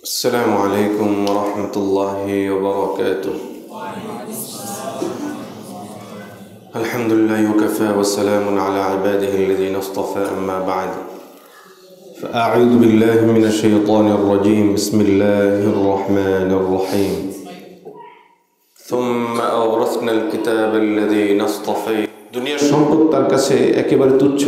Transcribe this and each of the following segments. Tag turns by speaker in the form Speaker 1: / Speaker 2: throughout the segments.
Speaker 1: السلام عليكم ورحمة الله وبركاته. الحمد لله وكفى وسلام على عباده الذين اصطفى أما بعد فأعوذ بالله من الشيطان الرجيم بسم الله الرحمن الرحيم ثم أورثنا الكتاب الذين اصطفينا দুনিয়ার সম্পদ তার কাছে একেবারে তুচ্ছ।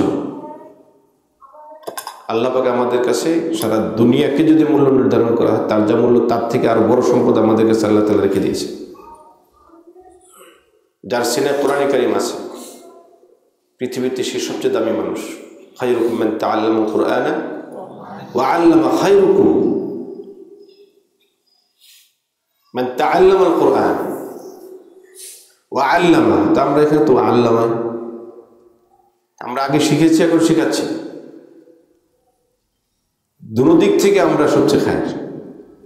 Speaker 1: আল্লাহ পাক আমাদের কাছে সারা দুনিয়াকে যদি মূল্য নির্ধারণ করা হয় তার যা মূল্য তার থেকে আরো বড় সম্পদ আমাদের কাছে আল্লাহ তাআলা রেখে দিয়েছে। যার সিনায় কোরআন কারীম আছে, পৃথিবীতে সে সবচেয়ে দামি মানুষ। খায়রুকুম মান তাআল্লামাল কুরআনা ওয়া আল্লামা খায়রুকুম মান তাআল্লামাল কুরআন ওয়া আল্লামা। তা আমরা এখানে তো আল্লামা, আমরা আগে শিখেছি, এখন শেখাচ্ছি। দুনো দিক থেকে আমরা সবচেয়ে খাই।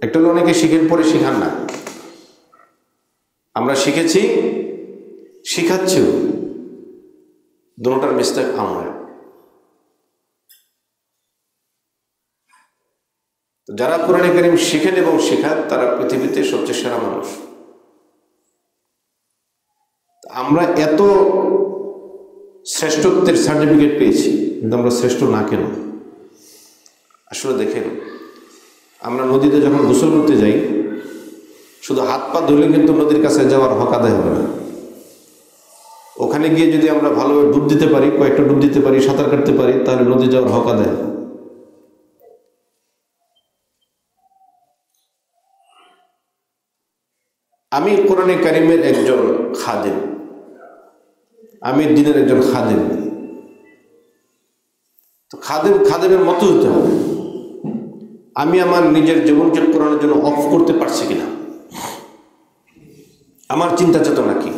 Speaker 1: একটা হলো অনেকে শিখেন পরে শিখান না, আমরা শিখেছি শিখাচ্ছিও, দুটোটার মিস্টেক আমরা। যারা কোরআন কারীম শিখেন এবং শেখান তারা পৃথিবীতে সবচেয়ে সেরা মানুষ। আমরা এত শ্রেষ্ঠত্বের সার্টিফিকেট পেয়েছি, কিন্তু আমরা শ্রেষ্ঠ না কেন? আসলে দেখেন, আমরা নদীতে যখন গোসল করতে যাই, শুধু হাত পা ধুলে কিন্তু নদীর কাছে যাওয়ার হক আদায় হবে না। ওখানে গিয়ে যদি আমরা ভালোভাবে ডুব দিতে পারি, কয়েকটা ডুব দিতে পারি, সাঁতার কাটতে পারি, তাহলে নদী যাওয়ার হক আদায়। আমি কোরআনে কারীমের একজন খাদেম, আমি দ্বীনের একজন খাদেম। তো খাদেমের মতো হতে হবে। আমি আমার নিজের জীবনকে কোরআনের জন্য অফ করতে পারছি কিনা, আমার চিন্তা চেতনা কি।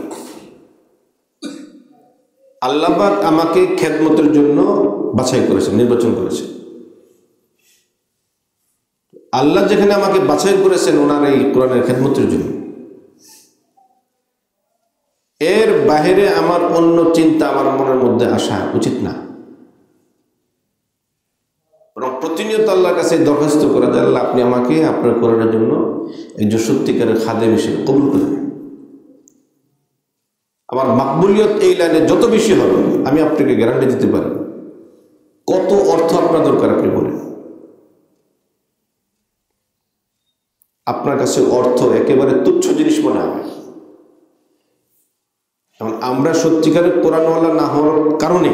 Speaker 1: আল্লাহ পাক আমাকে খেদমতের জন্য বাছাই করেছে, নির্বাচন করেছে। আল্লাহ যেখানে আমাকে বাছাই করেছেন ওনার এই কোরআনের খেদমতের জন্য, এর বাহিরে আমার অন্য চিন্তা আমার মনের মধ্যে আসা উচিত না। প্রতিনিয়ত আল্লাহর কাছে দরখাস্ত করা যায়, আল্লাহ আপনি আমাকে আপনার কোরআনের জন্য একজন সত্যিকারের খাদেম হিসেবে কবুল করেন। আমার মাকবুলিয়ত এই লাইনে যত বেশি হবে, আমি আপনাকে গ্যারান্টি দিতে পারি। কত অর্থ আপনার দরকার আপনি বলেন, আপনার কাছে অর্থ একেবারে তুচ্ছ জিনিস মনে হবে। এখন আমরা সত্যিকারের কোরআনওয়ালা না হওয়ার কারণে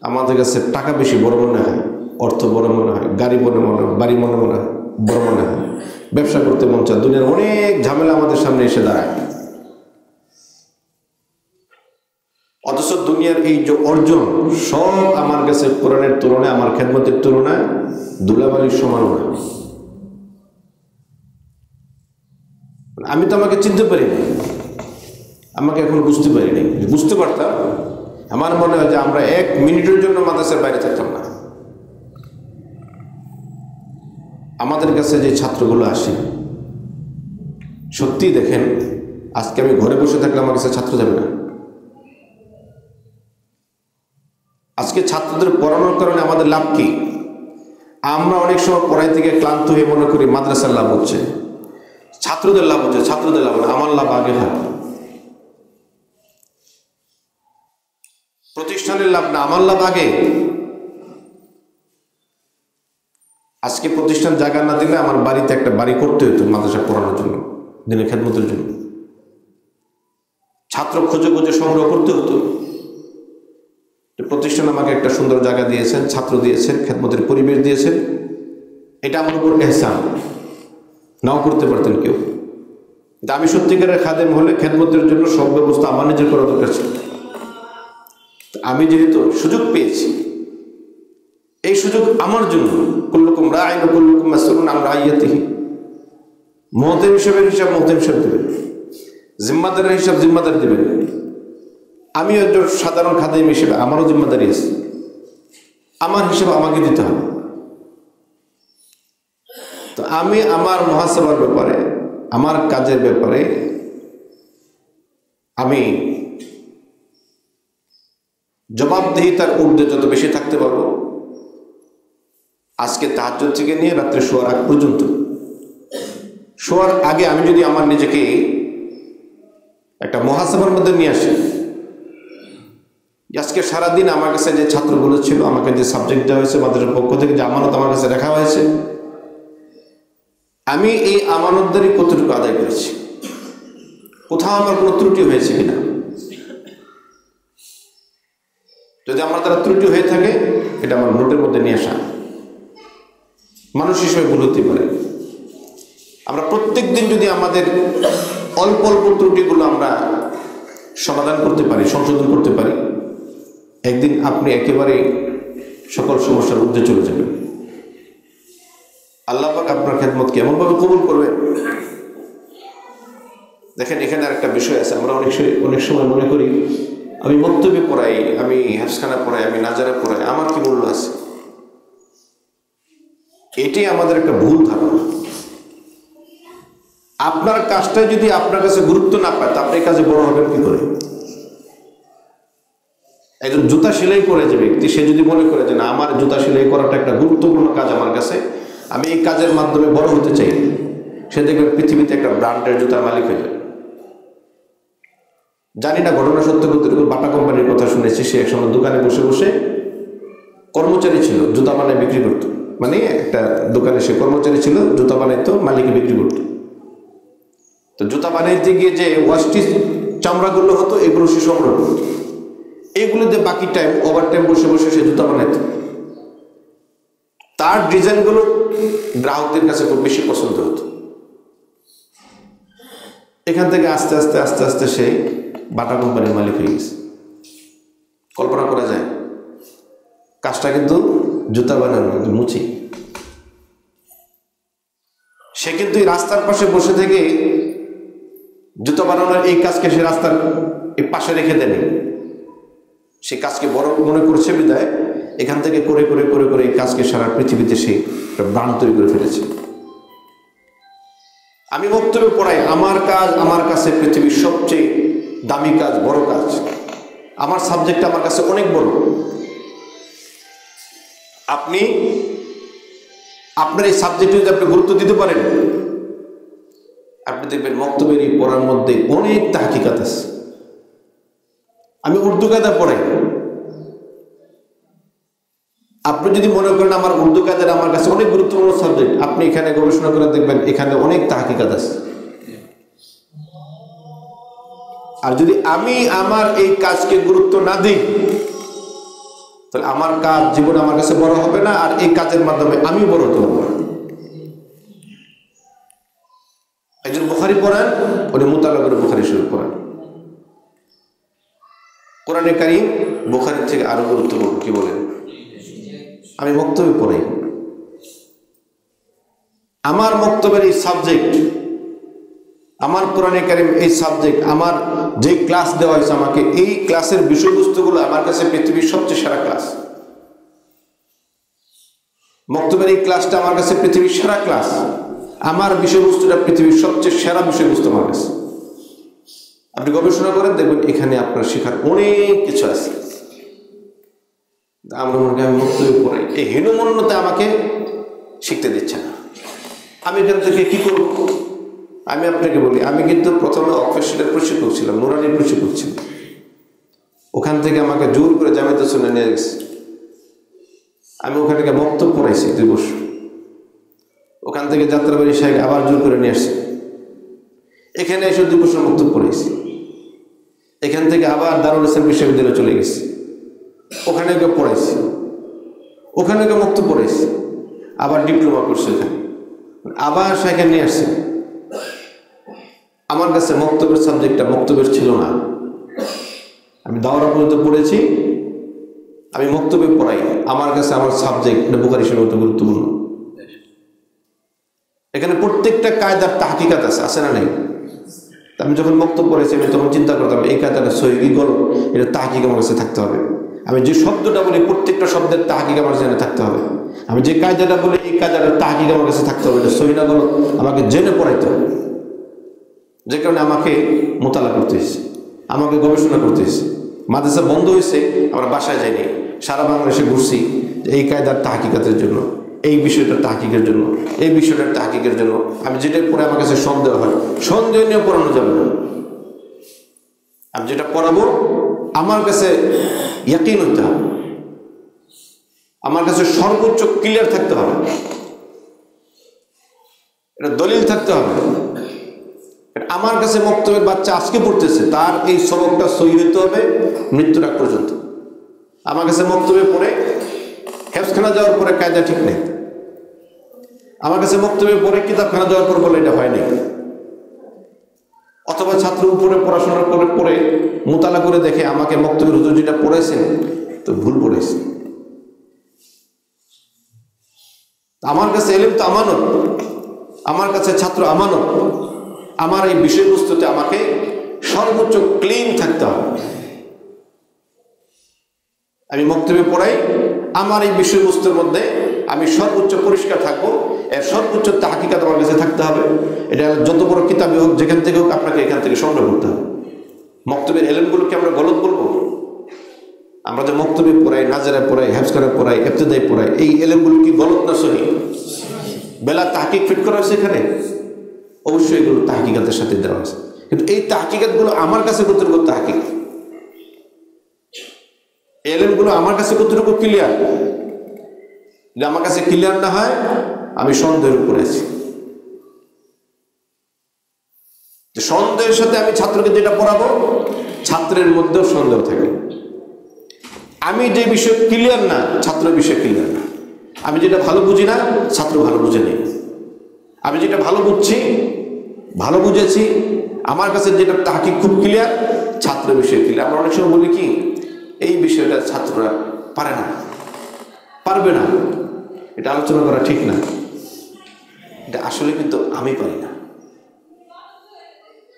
Speaker 1: আমাদের কাছে টাকা বেশি বড় মনে হয়, অর্থ বড় মনে হয়, গাড়ি বড় মনে হয়, বাড়ি মনে হয়, বড় মনে হয়, ব্যবসা করতে মন চায়, দুনিয়ার অনেক ঝামেলা আমাদের সামনে এসে দাঁড়ায়। অথচ দুনিয়ার এই যে অর্জন সব আমার কাছে কোরআনের তুলনায়, আমার খেদমতের তুলনায় ধুলাবালির সমান না। আমি তো আমাকে চিনতে পারিনি, আমাকে এখন বুঝতে পারিনি। বুঝতে পারতাম, আমার মনে হয় যে আমরা এক মিনিটের জন্য মাদ্রাসার বাইরে থাকতাম না। আমাদের কাছে যে ছাত্রগুলো আসে, সত্যি দেখেন, আজকে আমি ঘরে বসে থাকলে আমার কাছে ছাত্র যাবে না। আজকে ছাত্রদের পড়ানোর কারণে আমাদের লাভ কি? আমরা অনেক সময় পড়াই থেকে ক্লান্ত হয়ে মনে করি মাদ্রাসার লাভ হচ্ছে, ছাত্রদের লাভ হচ্ছে। ছাত্রদের লাভ না, আমার লাভ আগে হয়। প্রতিষ্ঠানের লাভ না, আমার লাভ আগে। আজকে প্রতিষ্ঠান জায়গা না দিলে আমার বাড়িতে একটা বাড়ি করতে হতো মাদ্রাসা পড়ানোর জন্য, দিনের খেদমতের জন্য। ছাত্র খুঁজে খুঁজে সংগ্রহ করতে হতো। প্রতিষ্ঠান আমাকে একটা সুন্দর জায়গা দিয়েছেন, ছাত্র দিয়েছেন, খেদমতের পরিবেশ দিয়েছেন। এটা আমার উপর এহসান, নাও করতে পারতেন কেউ। কিন্তু আমি সত্যিকারের খাদেম হলে খেদমতের জন্য সব ব্যবস্থা আমার নিজের করা দরকার ছিল। আমি যেহেতু সুযোগ পেয়েছি, এই সুযোগ আমার জন্য। কুল্লুকুম রাঈন ওয়া কুল্লুকুম মাসউলুন আন রাইয়াতিহি। মুহতামিম হিসাবের হিসাব মুহতামিম হিসাব দেবেন, জিম্মাদারের হিসাব জিম্মাদার দেবেন। আমি একজন সাধারণ খাদেম হিসেবে আমারও জিম্মাদারি আছে, আমার হিসাব আমাকে দিতে হবে। তো আমি আমার মুহাসাবার ব্যাপারে, আমার কাজের ব্যাপারে আমি জবাবদিহিতার ঊর্ধ্বে যত বেশি থাকতে পারবো, আজকে তাহাজ্জুদ থেকে নিয়ে রাত্রে শোয়ার আগ পর্যন্ত শোয়ার আগে আমি যদি আমার নিজেকে একটা মুহাসাবার মধ্যে নিয়ে আসি, আজকে সারাদিন আমার কাছে যে ছাত্রগুলো ছিল, আমাকে যে সাবজেক্ট দেওয়া হয়েছে, মাদ্রাসার পক্ষ থেকে যে আমানত আমার কাছে রাখা হয়েছে, আমি এই আমানতদারি কতটুকু আদায় করেছি, কোথাও আমার কোনো ত্রুটি হয়েছে কিনা। যদি আমার দ্বারা ত্রুটি হয়ে থাকে, এটা আমার নোটের মধ্যে নিয়ে আসা। মানুষ হিসেবে ভুল হতে পারে। আমরা প্রত্যেক দিন যদি আমাদের অল্প অল্প ত্রুটিগুলো আমরা সমাধান করতে পারি, সংশোধন করতে পারি, একদিন আপনি একেবারে সকল সমস্যার ঊর্ধ্বে চলে যাবেন। আল্লাহ পাক আপনার খেদমত কেমনভাবে কবুল করবেন। দেখেন, এখানে আরেকটা বিষয় আছে। আমরা অনেক সময় মনে করি আমি মক্তবে পড়াই, আমি হাফসখানা পড়াই, আমি নাজারা পড়াই, আমার কি মূল্য আছে। এটি আমাদের একটা ভুল ধারণা। আপনার কাজটা যদি আপনার কাছে গুরুত্ব না পায়, তা আপনি এই কাজে বড় হবেন কি করে। একজন জুতা সেলাই করে যে ব্যক্তি, সে যদি মনে করে যে না, আমার জুতা সেলাই করাটা একটা গুরুত্বপূর্ণ কাজ আমার কাছে, আমি এই কাজের মাধ্যমে বড় হতে চাই, সে দেখবে পৃথিবীতে একটা ব্র্যান্ডের জুতার মালিক হয়ে যাবে। জানি না ঘটনা সত্য কতটুকু, বাটা কোম্পানির কথা শুনেছি। সে একসময় দোকানে বসে বসে কর্মচারী ছিল, জুতা বানায় বিক্রি করতো। মানে একটা দোকানে সে কর্মচারী ছিল, জুতা বানাইতো, মালিকে বিক্রি করতো। তো জুতা বানাইতে গিয়ে যে ওয়াস্টিজ চামড়াগুলো হতো, এগুলো সে সংগ্রহ করতো। এগুলোতে বাকি টাইম ওভার টাইম বসে বসে সে জুতা বানাইতো। তার ডিজাইনগুলো গ্রাহকদের কাছে খুব বেশি পছন্দ হতো। এখান থেকে আস্তে আস্তে আস্তে আস্তে সে বাটা কোম্পানির মালিক হয়ে গেছে। কল্পনা করা যায়, কাজটা কিন্তু জুতা বানানো, মুচি। সে কিন্তু এই রাস্তার পাশে বসে থেকে জুতা বানানোর এই কাজকে সে রাস্তার এই পাশে রেখে দেয়নি। সে কাজকে বড় মনে করছে বিদায় এখান থেকে করে করে করে করে এই কাজকে সারা পৃথিবীতে সে একটা ব্র্যান্ড তৈরি করে ফেলেছে। আমি বক্তব্য পড়াই, আমার কাজ আমার কাছে পৃথিবীর সবচেয়ে দামি কাজ, বড় কাজ। আমার সাবজেক্ট আমার কাছে অনেক বড়। আপনি আপনার এই সাবজেক্টে যদি আপনি গুরুত্ব দিতে পারেন, আপনি দেখবেন বক্তব্যের এই পড়ার মধ্যে অনেক তাহকিকাত আছে। আমি উর্দু কায়দা পড়াই, আপনি যদি মনে করেন আমার উর্দু কায়দার আমার কাছে অনেক গুরুত্বপূর্ণ সাবজেক্ট, আপনি এখানে গবেষণা করে দেখবেন এখানে অনেক তাহকিকাত আছে। আর যদি আমি আমার এই কাজকে গুরুত্ব না দিই, তাহলে আমার কাজ জীবনে আমার কাছে বড় হবে না, আর এই কাজের মাধ্যমে আমি বড় হতে পারবো না। একজন বুখারী পড়ান, উনি মুতালা করে বুখারী শরীফ পড়ান। কোরআনে কারীম বুখারীর থেকে আরো গুরুত্বপূর্ণ, কি বলেন? আমি বক্তব্য পড়াই, আমার বক্তব্যের এই সাবজেক্ট, আমার কোরআনে কারীম এই সাবজেক্ট, আমার যে ক্লাস দেওয়া হয়েছে আমাকে, এই ক্লাসের বিষয়বস্তুগুলো আমার কাছে পৃথিবীর সবচেয়ে সেরা ক্লাস। বক্তব্যের এই ক্লাসটা আমার কাছে পৃথিবীর সেরা ক্লাস। আমার বিষয়বস্তুটা পৃথিবীর সবচেয়ে সেরা বিষয়বস্তু আমার কাছে। আপনি গবেষণা করেন, দেখবেন এখানে আপনার শেখার অনেক কিছু আছে। আমরা মনে করি আমি বক্তব্য পড়াই, এই হীনমন্যতা আমাকে শিখতে দিচ্ছে না। আমি এখান থেকে কি করব? আমি আপনাকে বলি, আমি কিন্তু প্রথমে অফিসিয়ালের প্রশিক্ষক ছিলাম, নুরানির প্রশিক্ষক ছিলাম। ওখান থেকে আমাকে জোর করে জামায়াতে সুন্নাহ নিয়ে গেছে। আমি ওখান থেকে বক্তব্য পড়াইছি 2 বছর। ওখান থেকে যাত্রাবাড়ি সাহেব আবার জোর করে নিয়ে আসছে। এখানে এসে 2 বছর বক্তব্য পড়াইছি। এখান থেকে আবার দারুল ইসলাম বিশ্ববিদ্যালয়ে চলে গেছি, ওখানে ওকে পড়াইছি, ওখানে ওকে বক্তব্য পড়াইছি, আবার ডিপ্লোমা করছে এখানে, আবার সেখানে নিয়ে আসছে। আমার কাছে বক্তব্যের সাবজেক্টটা বক্তব্যের ছিল না। আমি দাওরা পর্যন্ত পড়েছি, আমি বক্তব্য পড়াই, আমার কাছে আমার সাবজেক্ট বুখারী শরীফ মতো গুরুত্বপূর্ণ। এখানে প্রত্যেকটা কায়দার তাহকিকাত আছে না নাই? আমি যখন বক্তব্য পড়েছি, আমি তখন চিন্তা করতাম এই কায়দাটা সহি গল্প, এটা তাহকিক আমার কাছে থাকতে হবে। আমি যে শব্দটা বলি প্রত্যেকটা শব্দের তাহকিক আমার জেনে থাকতে হবে। আমি যে কায়দাটা বলি এই কায়দাটার তাহকিক আমার কাছে থাকতে হবে। এটা সহি না গল্প আমাকে জেনে পড়াইতে হবে। যে কারণে আমাকে মোতালা করতে হয়েছে, আমাকে গবেষণা করতে হয়েছে। মাদ্রাসা বন্ধ হয়েছে, আমরা বাসায় যাইনি, সারা বাংলাদেশে ঘুরছি এই কায়দার তাহকিকাতের জন্য। এই বিষয়টা তাহকিকের জন্য, এই বিষয়টা তাহকিকের জন্য। আমি যেটা পড়ে আমার কাছে সন্দেহ হয়, সন্দেহ নিয়ে পড়ানো যাবে না। আমি যেটা পড়াবো আমার কাছে ইয়াকিন হতে হবে, আমার কাছে সর্বোচ্চ ক্লিয়ার থাকতে হবে, এটা দলিল থাকতে হবে। আমার কাছে মক্তবের বাচ্চা আজকে পড়তেছে, তার এই সবকটা সহি হইতে হবে মৃত্যুর আগ পর্যন্ত। আমার কাছে মক্তবে পড়ে হেফজখানা যাওয়ার পরে কায়দা ঠিক নেই, আমার কাছে মক্তবে পড়ে কিতাবখানা যাওয়ার পর বলে এটা হয়নি, অথবা ছাত্র উপরে পড়াশোনা করে পড়ে মোতালা করে দেখে আমাকে মক্তবের হুজুর যেটা পড়েছেন তো ভুল পড়েছে। আমার কাছে এলেম তো আমানত, আমার কাছে ছাত্র আমানত। আমার এই বিষয়বস্তুতে আমাকে সর্বোচ্চ ক্লিন থাকতে হবে। আমি মক্তবে পড়াই, আমার এই বিষয়বস্তুর মধ্যে আমি সর্বোচ্চ পরিষ্কার থাকবো, এর সর্বোচ্চ তাহকিকাত আমার কাছে থাকতে হবে। এটা যত বড় কিতাবই হোক, যেখান থেকে হোক, আপনাকে এখান থেকে সংগ্রহ করতে হবে। মক্তবের এলেমগুলোকে আমরা গলত বলবো? আমরা যে মক্তবে পড়াই, নাজারা পড়াই, হেফজখানা পড়াই, ইবতিদাই পড়াই, এই এলেমগুলো কি গলত না সহি? বেলা তাহকিক ফিট করা হয়েছে এখানে? অবশ্যই এগুলো তাহকিকাতের সাথে দেওয়া আছে, কিন্তু এই তাহকিকাতগুলো আমার কাছে কতটুকু তাহকিক, এলেমগুলো আমার কাছে কতটুকু ক্লিয়ার? যদি আমার কাছে ক্লিয়ার না হয়, আমি সন্দেহের উপরে আছি। সন্দেহের সাথে আমি ছাত্রকে যেটা পড়াবো, ছাত্রের মধ্যেও সন্দেহ থাকে। আমি যে বিষয় ক্লিয়ার না, ছাত্র বিষয় ক্লিয়ার না। আমি যেটা ভালো বুঝি না, ছাত্র ভালো বুঝে নেই। আমি যেটা ভালো বুঝছি, ভালো বুঝেছি, আমার কাছে যেটা তাহকিক খুব ক্লিয়ার, ছাত্র বিষয় ক্লিয়ার। আমরা অনেক সময় বলি কি, এই বিষয়টা ছাত্ররা পারে না, পারবে না, এটা আলোচনা করা ঠিক না। এটা আসলে কিন্তু আমি পারি না।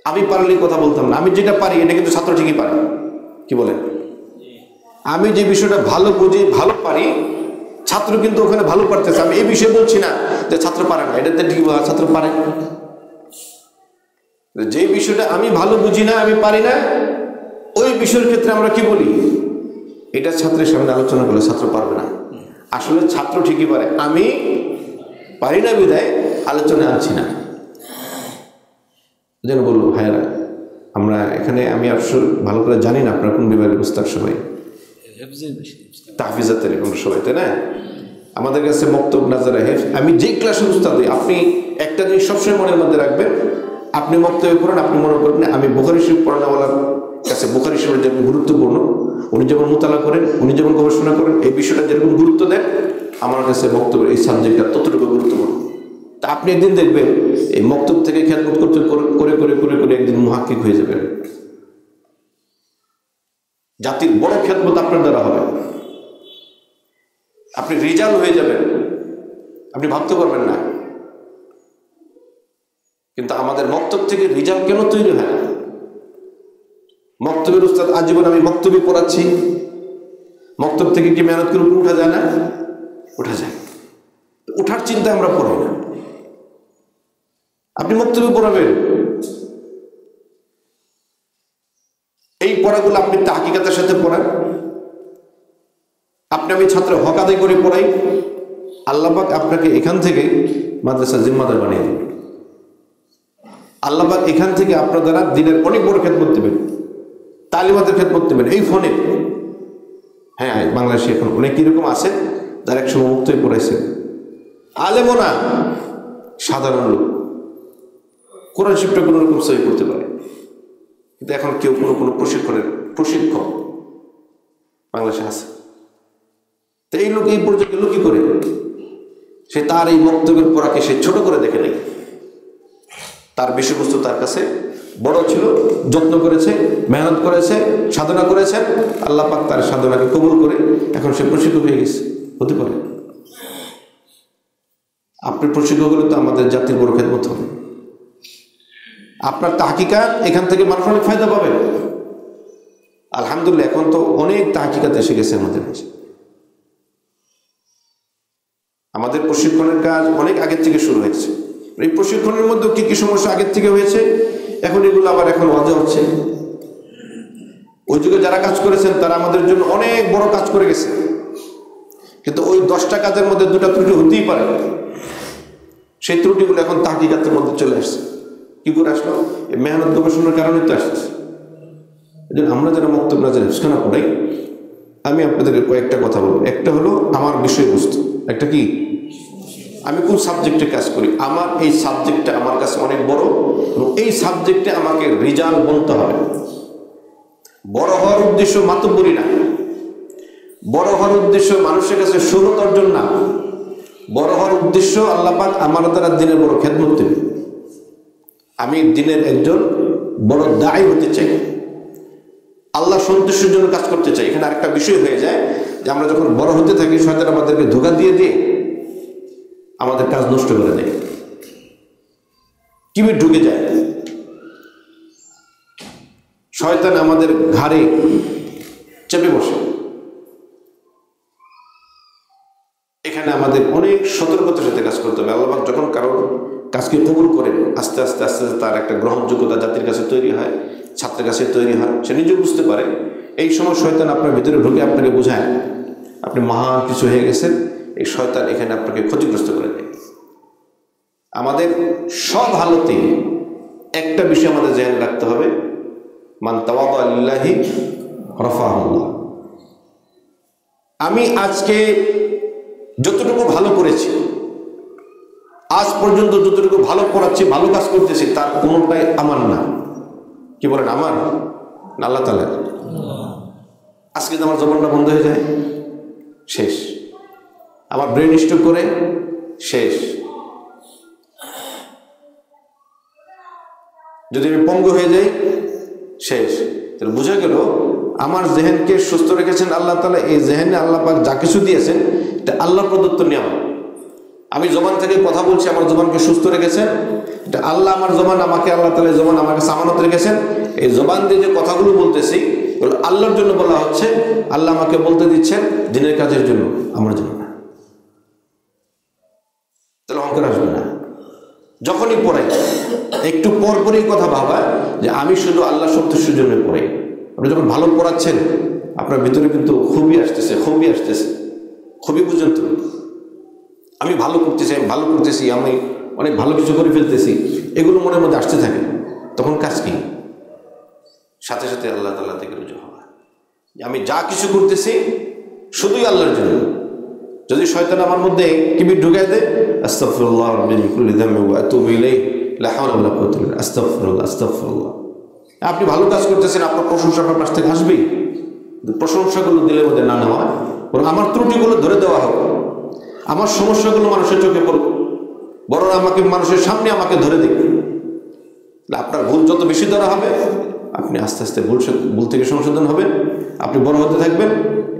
Speaker 1: আমি পারলেই কথা বলতাম না। আমি যেটা পারি এটা কিন্তু ছাত্র ঠিকই পারে। কি বলেন? আমি যে বিষয়টা ভালো বুঝি, ভালো পারি, ছাত্র কিন্তু ওখানে ভালো পারতেছে। আমি এই বিষয়ে বলছি না যে ছাত্র পারে না, এটা ঠিক ছাত্র পারে। যে বিষয়টা আমি ভালো বুঝি না, আমি পারি না, ওই বিষয়ের ক্ষেত্রে আমরা কি বলি, এটা ছাত্রের সামনে আলোচনা করলে ছাত্র পারবে না। আসলে ছাত্র ঠিকই পারে, আমি পারি না বিধায় আলোচনায় আছি না। যেন বলবো ভাইয়ারা, আমরা এখানে, আমি আসলে ভালো করে জানি না আপনার কোন বিভাগের উস্তাদ, সবাই তাহফিজাতের কোনো সবাই, তাই না? আমাদের কাছে মক্তব, নাজারা, হেফজ, আমি যেই ক্লাসের উস্তাদ হই, আপনি একটা জিনিস সবসময় মনের মধ্যে রাখবেন, আপনি মক্তবে পড়েন, আপনি মনে করবেন আমি বুখারী শরীফ পড়ানোওয়ালার কাছে বুখারী শরীফ যেমন গুরুত্বপূর্ণ, উনি যেমন মোতালা করেন, উনি যেমন গবেষণা করেন, এই বিষয়টা যেরকম গুরুত্ব দেন, আমার কাছে মক্তবের এই সাবজেক্টটা ততটুকু গুরুত্বপূর্ণ। তা আপনি একদিন দেখবেন এই মক্তব থেকে খেদমত করতে করে করে করে করে একদিন মুহাক্কিক হয়ে যাবেন। জাতির বড় খেদমত আপনার দ্বারা হবে, আপনি রিজাল হয়ে যাবেন, আপনি ভাবতে পারবেন না। কিন্তু আমাদের মক্তব থেকে রিজাল কেন তৈরি হয় না? মক্তবের উস্তাদ আজীবন আমি মক্তবই পড়াচ্ছি, মক্তব থেকে কি মেহনত করে উপরে উঠা যায় না? উঠা যায়। উঠার চিন্তা আমরা পড়াই না। আপনি মক্তবে পড়াবেন, এই পড়াগুলো আপনি তাহকিকাতের সাথে পড়ান। আপনি আমি ছাত্র হক আদায় করে পড়াই, আল্লাহ পাক আপনাকে এখান থেকে মাদ্রাসার জিম্মাদার বানিয়ে দেবেন। আল্লাহ পাক এখান থেকে আপনার দ্বারা দিনের অনেক বড় খেদমত দেবেন, তালিমাতের খেদমত দেবেন। এই ফোনে, হ্যাঁ, বাংলাদেশে এখন অনেক এরকম আছে যারা একসময় মুক্তই পড়াইছে, আলেমও না, সাধারণ লোক, কোরআন শরীফটা কোনো রকম সহি করতে পারে, কিন্তু এখন কেউ কোনো প্রশিক্ষক বাংলাদেশে আছে। তো এই লোক এই পর্যন্ত গেল কি করে? সে তার এই বক্তব্যের পড়াকে সে ছোট করে দেখে নেই। তার বিষয়বস্তু তার কাছে বড় ছিল, যত্ন করেছে, মেহনত করেছে, সাধনা করেছেন, আল্লাহ পাক তার সাধনাকে কবুল করে এখন সে প্রশিক্ষক হয়ে গেছে। হতে পারে আপনি প্রশিক্ষক হলে তো আমাদের জাতির বড় খেদমত হবে। আপনার তাহকিকাত এখান থেকে মানুষ অনেক ফায়দা পাবে। আলহামদুলিল্লাহ, এখন তো অনেক তাহকিকাত এসে গেছে আমাদের কাছে। আমাদের প্রশিক্ষণের কাজ অনেক আগের থেকে শুরু হয়েছে। এই প্রশিক্ষণের মধ্যে কি কি সমস্যা আগের থেকে হয়েছে, এখন এগুলো আবার এখন ওয়াজে হচ্ছে। ওই যুগে যারা কাজ করেছেন তারা আমাদের জন্য অনেক বড় কাজ করে গেছে। কিন্তু ওই 10টা কাজের মধ্যে 2টা ত্রুটি হতেই পারে। সেই ত্রুটিগুলো এখন তাহকিকাতের মধ্যে চলে আসছে। কি করে আসলো? এই মেহনত গবেষণার কারণেই তো আসছে। এই জন্য আমরা যারা বক্তব্য না হেফজখানা পড়াই, আমি আপনাদেরকে কয়েকটা কথা বলবো। একটা হলো আমার বিষয়বস্তু, একটা কি আমি কোন সাবজেক্টে কাজ করি, আমার এই সাবজেক্টটা আমার কাছে অনেক বড় এবং এই সাবজেক্টে আমাকে রিজাল বলতে হবে। বড় হওয়ার উদ্দেশ্য মাতব্বরি না, বড় হওয়ার উদ্দেশ্য মানুষের কাছে শোহরত অর্জন না, বড় হওয়ার উদ্দেশ্য আল্লাহ পাক আমার দ্বারা দিনের বড় খেদমত দেবে। আমি দিনের একজন বড় দায়ী হতে চাই, আল্লাহ সন্তুষ্টির জন্য কাজ করতে চাই। এখানে আরেকটা বিষয় হয়ে যায় যে আমরা যখন বড় হতে থাকি, শয়তান আমাদেরকে ধোঁকা দিয়ে দিয়ে আমাদের কাজ নষ্ট করে দেয়, কিভাবে ঢুকে যায়। শয়তান আমাদের ঘাড়ে চেপে বসে। এখানে আমাদের অনেক সতর্কতার সাথে কাজ করতে হবে। আল্লাহ যখন কারো কাজকে কবুল করেন, আস্তে আস্তে আস্তে আস্তে তার একটা গ্রহণযোগ্যতা জাতির কাছে তৈরি হয়, ছাত্রের কাছে তৈরি হয়, সে নিজে বুঝতে পারে। এই সময় শয়তান আপনার ভিতরে ঢুকে আপনাকে বোঝায় আপনি মহান কিছু হয়ে গেছেন। এই শয়তান এখানে আপনাকে ক্ষতিগ্রস্ত করে দেয়। আমাদের সব হালতে একটা বিষয় আমাদের জেনে রাখতে হবে, মান তাওয়াদা লিল্লাহি রাফাহুল্লাহ। আমি আজকে যতটুকু ভালো করেছি, আজ পর্যন্ত যতটুকু ভালো করাচ্ছি, ভালো কাজ করতেছি, তার কোনোটাই আমার না। কি বলেন? আমার না আল্লাহ তাআলার? আজকে যদি আমার জবানটা বন্ধ হয়ে যায়, শেষ। আমার ব্রেন স্ট্রোক করে শেষ। যদি আমি পঙ্গু হয়ে যাই, শেষ। তাহলে বোঝা গেল আমার জেহেনকে সুস্থ রেখেছেন আল্লাহ তাআলা। এই জেহেনে আল্লাহ পাক যা কিছু দিয়েছেন এটা আল্লাহর প্রদত্ত নিয়ামত। আমি জবান থেকে কথা বলছি, আমার জবানকে সুস্থ রেখেছেন, এটা আল্লাহ। আমার জবান আমাকে, আল্লাহ তাআলা জবান আমাকে আমানত রেখেছেন। এই জবান দিয়ে যে কথাগুলো বলতেছি এগুলো আল্লাহর জন্য বলা হচ্ছে। আল্লাহ আমাকে বলতে দিচ্ছেন দিনের কাজের জন্য, আমার জন্য না। তাহলে অহংকার আসবে না। যখনই পড়াই একটু পরপরই কথা ভাবা যে আমি শুধু আল্লাহ সন্তুষ্টির জন্য পড়াই। আপনি যখন ভালো পড়াচ্ছেন আপনার ভিতরে কিন্তু খুবই আসতেছে, খুবই পর্যন্ত আমি ভালো করতেছি, আমি অনেক ভালো কিছু করে ফেলতেছি, এগুলো মনের মধ্যে আসতে থাকে। তখন কাজ কি? সাথে সাথে আল্লাহ তাআলা থেকে রুজু হওয়া। আমি যা কিছু করতেছি শুধুই আল্লাহর জন্য। যদি শয়তান আমার মধ্যে কিবির ঢুকাই দেয়, আস্তাগফিরুল্লাহ মিন কুল্লি যামবি ওয়া আতুবু ইলাইহি লা হাওলা ওয়ালা কুওয়াতা ইল্লা বিল্লাহ, আস্তাগফিরুল্লাহ। আপনি ভালো কাজ করতেছেন, আপনার প্রশংসা আপনার কাছ থেকে আসবেই। প্রশংসাগুলো দিলের মধ্যে না নেওয়া, বরং আমার ত্রুটিগুলো ধরে দেওয়া হোক, আমার সমস্যাগুলো মানুষের চোখে পড়ুক, বরং আমাকে মানুষের সামনে আমাকে ধরে দিক। আপনার ভুল যত বেশি ধরা হবে, আপনি আস্তে আস্তে ভুল থেকে সংশোধন হবে, আপনি বড় হতে থাকবেন।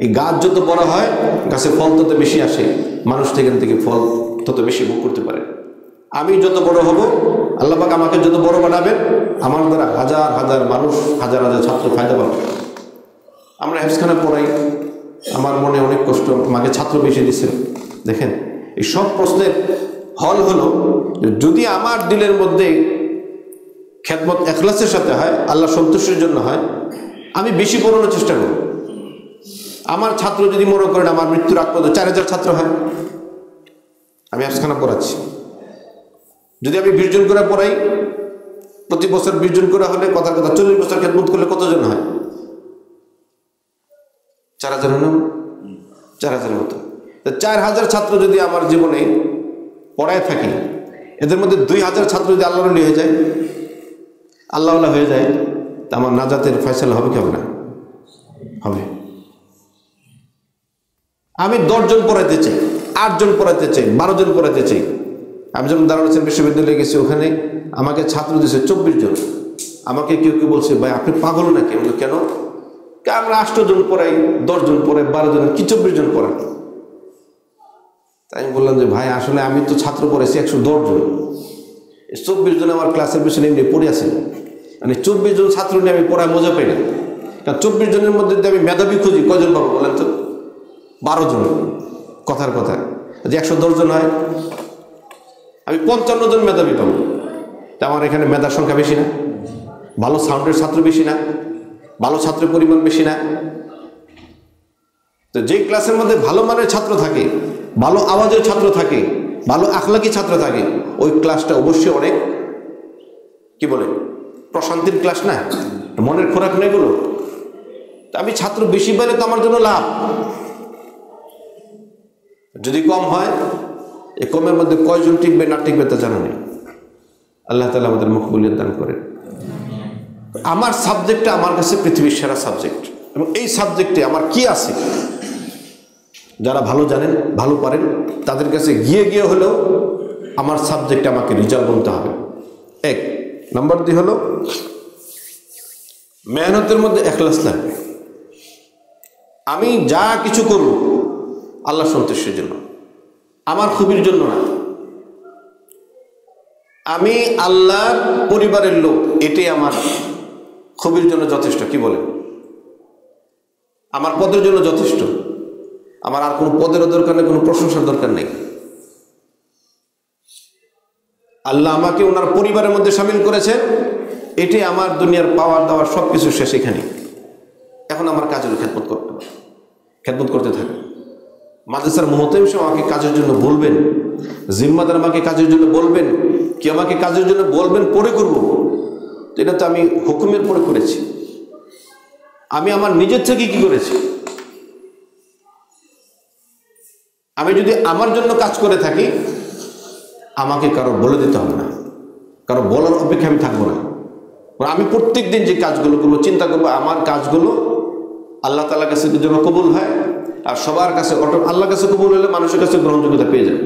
Speaker 1: এই গাছ যত বড় হয়, গাছে ফল তত বেশি আসে, মানুষ থেকে ফল তত বেশি ভোগ করতে পারে। আমি যত বড় হব, আল্লাহ পাক আমাকে যত বড় বানাবেন, আমার দ্বারা হাজার হাজার মানুষ, হাজার হাজার ছাত্র ফায়দা পাবে। আমরা হেফজখানা পড়াই, আমার মনে অনেক কষ্ট, আমাকে ছাত্র বেশি দিচ্ছে। দেখেন, এই সব প্রশ্নের হল হলো যদি আমার দিলের মধ্যে খেদমত এখলাসের সাথে হয়, আল্লাহ সন্তুষ্টির জন্য হয়, আমি বেশি পড়ানোর চেষ্টা করব। আমার ছাত্র যদি মনে করেন আমার মৃত্যুর আগ পর্যন্ত 4000 ছাত্র হয়, আমি হেফজখানা পড়াচ্ছি। যদি আমি 20 জন করে পড়াই, প্রতি বছর 20 জন করে হলে কথার কথা 40 বছর খেদমত করলে কতজন হয়? 4000 হল 4000 মতো। 4000 ছাত্র যদি আমার জীবনে পড়ায় থাকি, এদের মধ্যে 2000 ছাত্র যদি আল্লাহর ওলি হয়ে যায়, আল্লাহওয়ালা হয়ে যায়, তা আমার নাজাতের ফয়সালা হবে কি হবে না? হবে। আমি 10 জন পড়াইতে চাই, 8 জন পড়াইতে চাই, 12 জন পড়াইতে চাই। আমি যখন দারুল ইসলাম বিশ্ববিদ্যালয়ে গেছি, ওখানে আমাকে ছাত্র দিয়েছে 24 জন। আমাকে কেউ কেউ বলছে, ভাই আপনি পাগল নাকি? আমি কেন? আমরা 8 জন পড়াই, 10 জন পড়াই, 12 জন, কি 24 জন পড়াই? তাই আমি বললাম যে ভাই আসলে আমি তো ছাত্র পড়াইছি 110 জন, 24 জন আমার ক্লাসের পিছনে এমনি পড়ে আছেন। মানে 24 জন ছাত্র নিয়ে আমি পড়ায় মজা পাই না। কারণ 24 জনের মধ্যে যদি আমি মেধাবী খুঁজি, কজন পাবো বলেন তো? 12 জন। কথার কথা যদি 110 জন হয়, আমি 55 জন মেধাবী পাবো। তা আমার এখানে মেধার সংখ্যা বেশি না? ভালো সাউন্ডের ছাত্র বেশি না? ভালো ছাত্রের পরিমাণ বেশি না? তো যেই ক্লাসের মধ্যে ভালো মানের ছাত্র থাকে, ভালো আওয়াজের ছাত্র থাকে, ভালো আখলাকি ছাত্র থাকে, ওই ক্লাসটা অবশ্যই অনেক কি বলে প্রশান্তির ক্লাস না, মনের খোরাক নেই এগুলো। আমি ছাত্র বেশি পেলে তো আমার জন্য লাভ, যদি কম হয় এই কমের মধ্যে কয়জন টিকবে না টিকবে তা জানা নেই। আল্লাহ তাআলা আমাদের মকবুলিয়ত দান করেন। আমার সাবজেক্টটা আমার কাছে পৃথিবীর সেরা সাবজেক্ট, এবং এই সাবজেক্টে আমার কি আছে, যারা ভালো জানেন ভালো পারেন তাদের কাছে গিয়ে গিয়ে হলেও আমার সাবজেক্টে আমাকে রেজাল্ট বলতে হবে। এক নম্বর 2 হলো মেহনতের মধ্যে ইখলাস লাগবে। আমি যা কিছু করব আল্লাহ সন্তুষ্টির জন্য, আমার খুবির জন্য না। আমি আল্লাহর পরিবারের লোক, এটাই আমার খুবির জন্য যথেষ্ট। কি বলেন? আমার পদের জন্য যথেষ্ট, আমার আর কোনো পদেরও দরকার নেই, কোনো প্রশংসার দরকার নেই। আল্লাহ আমাকে ওনার পরিবারের মধ্যে শামিল করেছেন, এটাই আমার দুনিয়ার পাওয়ার দাওয়ার সব কিছু শেষ এখানে। এখন আমার কাজের খেদমত করতে হবে, খেদমত করতে থাকে। মাদ্রাসার মুহতামিম সাহেব আমাকে কাজের জন্য বলবেন, জিম্মাদার আমাকে কাজের জন্য বলবেন, কি আমাকে কাজের জন্য বলবেন, পরে করব, এটা তো আমি হুকুমের পরে করেছি। আমি আমার নিজের থেকে কি করেছি? আমি যদি আমার জন্য কাজ করে থাকি, আমাকে কারো বলে দিতে হবে না, কারো বলার অপেক্ষা আমি থাকবো না। আমি প্রত্যেক দিন যে কাজগুলো করবো চিন্তা করবো আমার কাজগুলো আল্লাহ তাআলার কাছে যেন কবুল হয়, আর সবার কাছে আল্লাহর কাছে কবুল হলে মানুষের কাছে গ্রহণযোগ্যতা পেয়ে যাবে।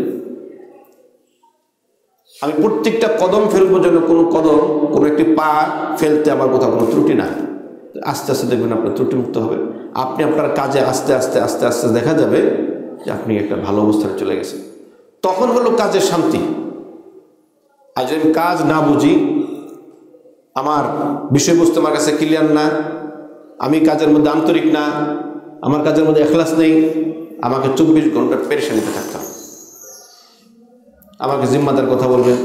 Speaker 1: আমি প্রত্যেকটা কদম ফেলবো যেন কোনো কদম, কোনো একটি পা ফেলতে আমার কোথাও কোনো ত্রুটি না। আস্তে আস্তে দেখবেন আপনার ত্রুটিমুক্ত হবে। আপনি আপনার কাজে আস্তে আস্তে আস্তে আস্তে দেখা যাবে যে আপনি একটা ভালো অবস্থানে চলে গেছেন। তখন হলো কাজের শান্তি। আর যদি আমি কাজ না বুঝি, আমার বিষয়বস্তু আমার কাছে ক্লিয়ার না, আমি কাজের মধ্যে আন্তরিক না, আমার কাজের মধ্যে ইখলাস নেই, আমাকে 24 ঘন্টা পেরেশানিতে থাকতে হবে। আমাকে জিম্মাদার কথা বলবেন,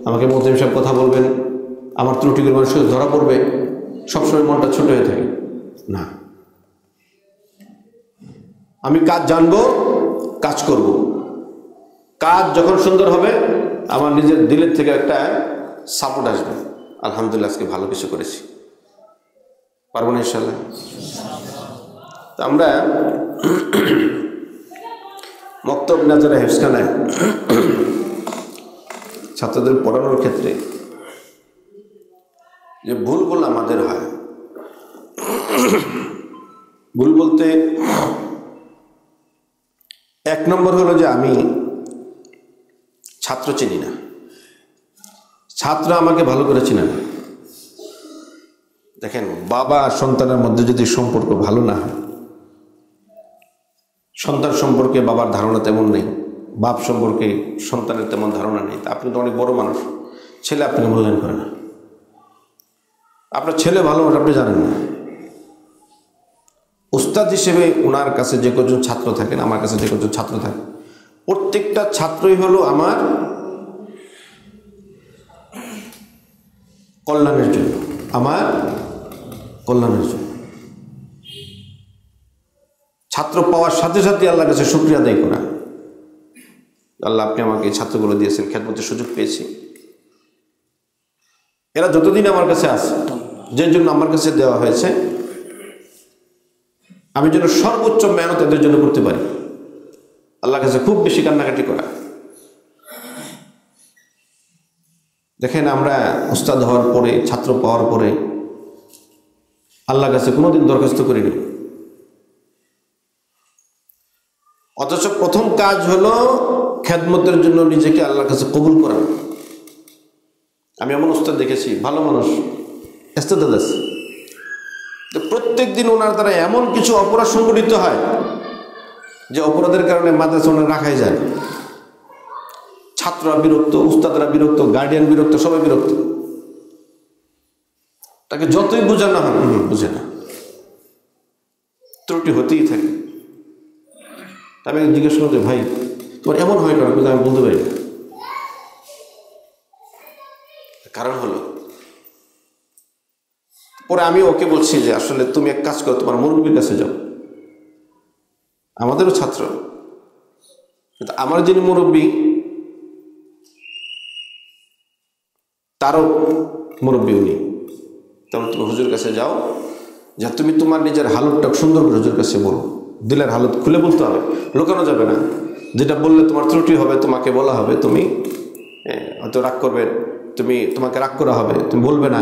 Speaker 1: আমাকে মুহতামিম সাহেব কথা বলবেন, আমার ত্রুটিগুলো মানুষের ধরা পড়বে, সবসময় মনটা ছোট হয়ে থাকে না। আমি কাজ জানবো, কাজ করব। কাজ যখন সুন্দর হবে আমার নিজের দিলের থেকে একটা সাপোর্ট আসবে, আলহামদুলিল্লাহ আজকে ভালো কিছু করেছি, পারবো না ইনশাল্লাহ। তো আমরা মক্তব নাজারা হেফসখানায় ছাত্রদের পড়ানোর ক্ষেত্রে যে ভুলগুলো আমাদের হয়, ভুল বলতে 1 নম্বর হলো যে আমি ছাত্র চিনি না, ছাত্র আমাকে ভালো করে চিনে না। দেখেন, বাবা আর সন্তানের মধ্যে যদি সম্পর্ক ভালো না হয়, সন্তান সম্পর্কে বাবার ধারণা তেমন নেই, বাপ সম্পর্কে সন্তানের তেমন ধারণা নেই, তা আপনি তো অনেক বড় মানুষ, ছেলে আপনাকে মূল্যায়ন করে না। আপনার ছেলে ভালো মানুষ আপনি জানেন না। উস্তাদ হিসেবে ওনার কাছে যে কজন ছাত্র থাকেন, আমার কাছে যে কজন ছাত্র থাকে, প্রত্যেকটা ছাত্রই হলো আমার কল্যাণের জন্য, আমার কল্যাণের জন্য। ছাত্র পাওয়ার সাথে সাথে আল্লাহর কাছে শুকরিয়া আদায় করা, আল্লাহ আপনি আমাকে এই ছাত্রগুলো দিয়েছেন, খেদমতের সুযোগ পেয়েছি। এরা যতদিন আমার কাছে আছে, যে জন্য আমার কাছে দেওয়া হয়েছে, আমি যেন সর্বোচ্চ মেহনত এদের জন্য করতে পারি, আল্লাহর কাছে খুব বেশি কান্নাকাটি করা। দেখেন, আমরা উস্তাদ হওয়ার পরে, ছাত্র পাওয়ার পরে আল্লাহর কাছে কোনোদিন দরখাস্ত করিনি, অথচ প্রথম কাজ হলো খেদমতের জন্য নিজেকে আল্লাহর কাছে কবুল করা। আমি এমন উস্তাদ দেখেছি, ভালো মানুষ, ইস্তেদাদ আছে, প্রত্যেক দিন ওনার দ্বারা এমন কিছু অপরাধ সংঘটিত হয় যে অপরাধের কারণে মাদ্রাসা ওনার রাখাই যায়। ছাত্ররা বিরক্ত, উস্তাদরা বিরক্ত, গার্ডিয়ান বিরক্ত, সবাই বিরক্ত। তাকে যতই বোঝানো হয় বুঝে না, ত্রুটি হতেই থাকে। আমি জিজ্ঞেস করলাম যে ভাই তোমার এমন হয় কেন? কিন্তু আমি বলতে পারি না। কারণ হলো, পরে আমি ওকে বলছি যে আসলে তুমি এক কাজ করো, তোমার মুরব্বীর কাছে যাও, আমাদেরও ছাত্র, কিন্তু আমার যিনি মুরব্বী তারও মুরব্বী উনি। তখন তুমি হুজুর কাছে যাও, যে তুমি তোমার নিজের হালতটা সুন্দর করে হুজুর কাছে বলো, দিলের হালত খুলে বলতে হবে, লুকানো যাবে না। যেটা বললে তোমার ত্রুটি হবে, তোমাকে বলা হবে, তুমি হয়তো রাগ করবে, তোমাকে রাগ করা হবে, তুমি বলবে না,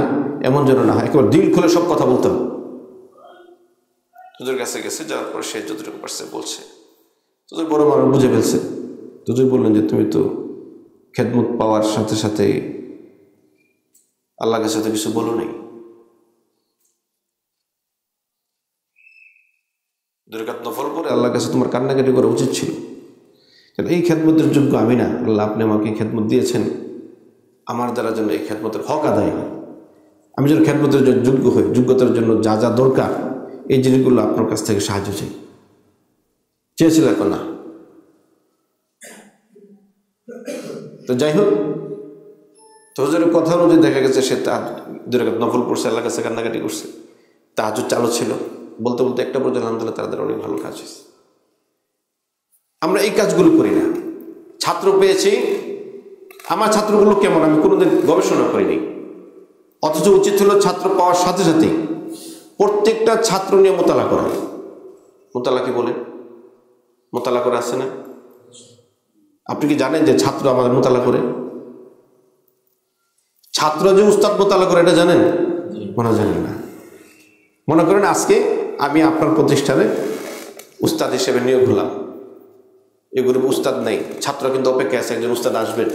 Speaker 1: এমন যেন না হয়। একেবারে দিল খুলে সব কথা বলতে হবে। হুজুর কাছে গেছে, যাওয়ার পর সে যতটুকু পারছে বলছে। হুজুর বড় মানুষ বুঝে ফেলছে। হুজুর বললেন যে তুমি তো খেদমত পাওয়ার সাথে সাথে আল্লাহর কাছে তো কিছু বলো নাই। 2 রাকাত নফল পড়ে আল্লাহর কাছে তোমার কান্নাকাটি করা উচিত ছিল। কারণ এই খেদমতের যোগ্য আমি না, আল্লাহ আপনি আমাকে খেদমত দিয়েছেন, আমার দ্বারা যেন এই খেদমতের হক আদায় হয়, আমি যেন খেদমতের জন্য যোগ্য হই, যোগ্যতার জন্য যা যা দরকার এই জিনিসগুলো আপনার কাছ থেকে সাহায্য চাই। চেয়েছিল এখন না। তো যাই হোক, তো হুজুরের কথা অনুযায়ী দেখা গেছে সে 2 রাকাত নফল পড়ছে, আল্লাহর কাছে কান্নাকাটি করছে, তাহাজ্জুদ চালু ছিল, বলতে বলতে একটা পর্যন্ত আলহামদুলিল্লাহ তাদের অনেক ভালো কাজ হয়েছে। আমরা এই কাজগুলো করি না। ছাত্র পেয়েছি, আমার ছাত্রগুলো কেমন আমি কোনোদিন গবেষণা করিনি, অথচ উচিত হলো ছাত্র পাওয়ার সাথে সাথেই প্রত্যেকটা ছাত্র নিয়ে মোতালা করা। মোতালা কি বলে? মোতালা করে আসছে না? আপনি কি জানেন যে ছাত্র আমাদের মোতালা করে? ছাত্র যে উস্তাদ মোতালা করে এটা জানেন? মনে জানেন না। মনে করেন আজকে আমি আপনার প্রতিষ্ঠানে উস্তাদ হিসেবে নিয়োগ হলাম, এই গ্রুপে উস্তাদ নেই, ছাত্র কিন্তু অপেক্ষা আছে একজন উস্তাদ আসবেন।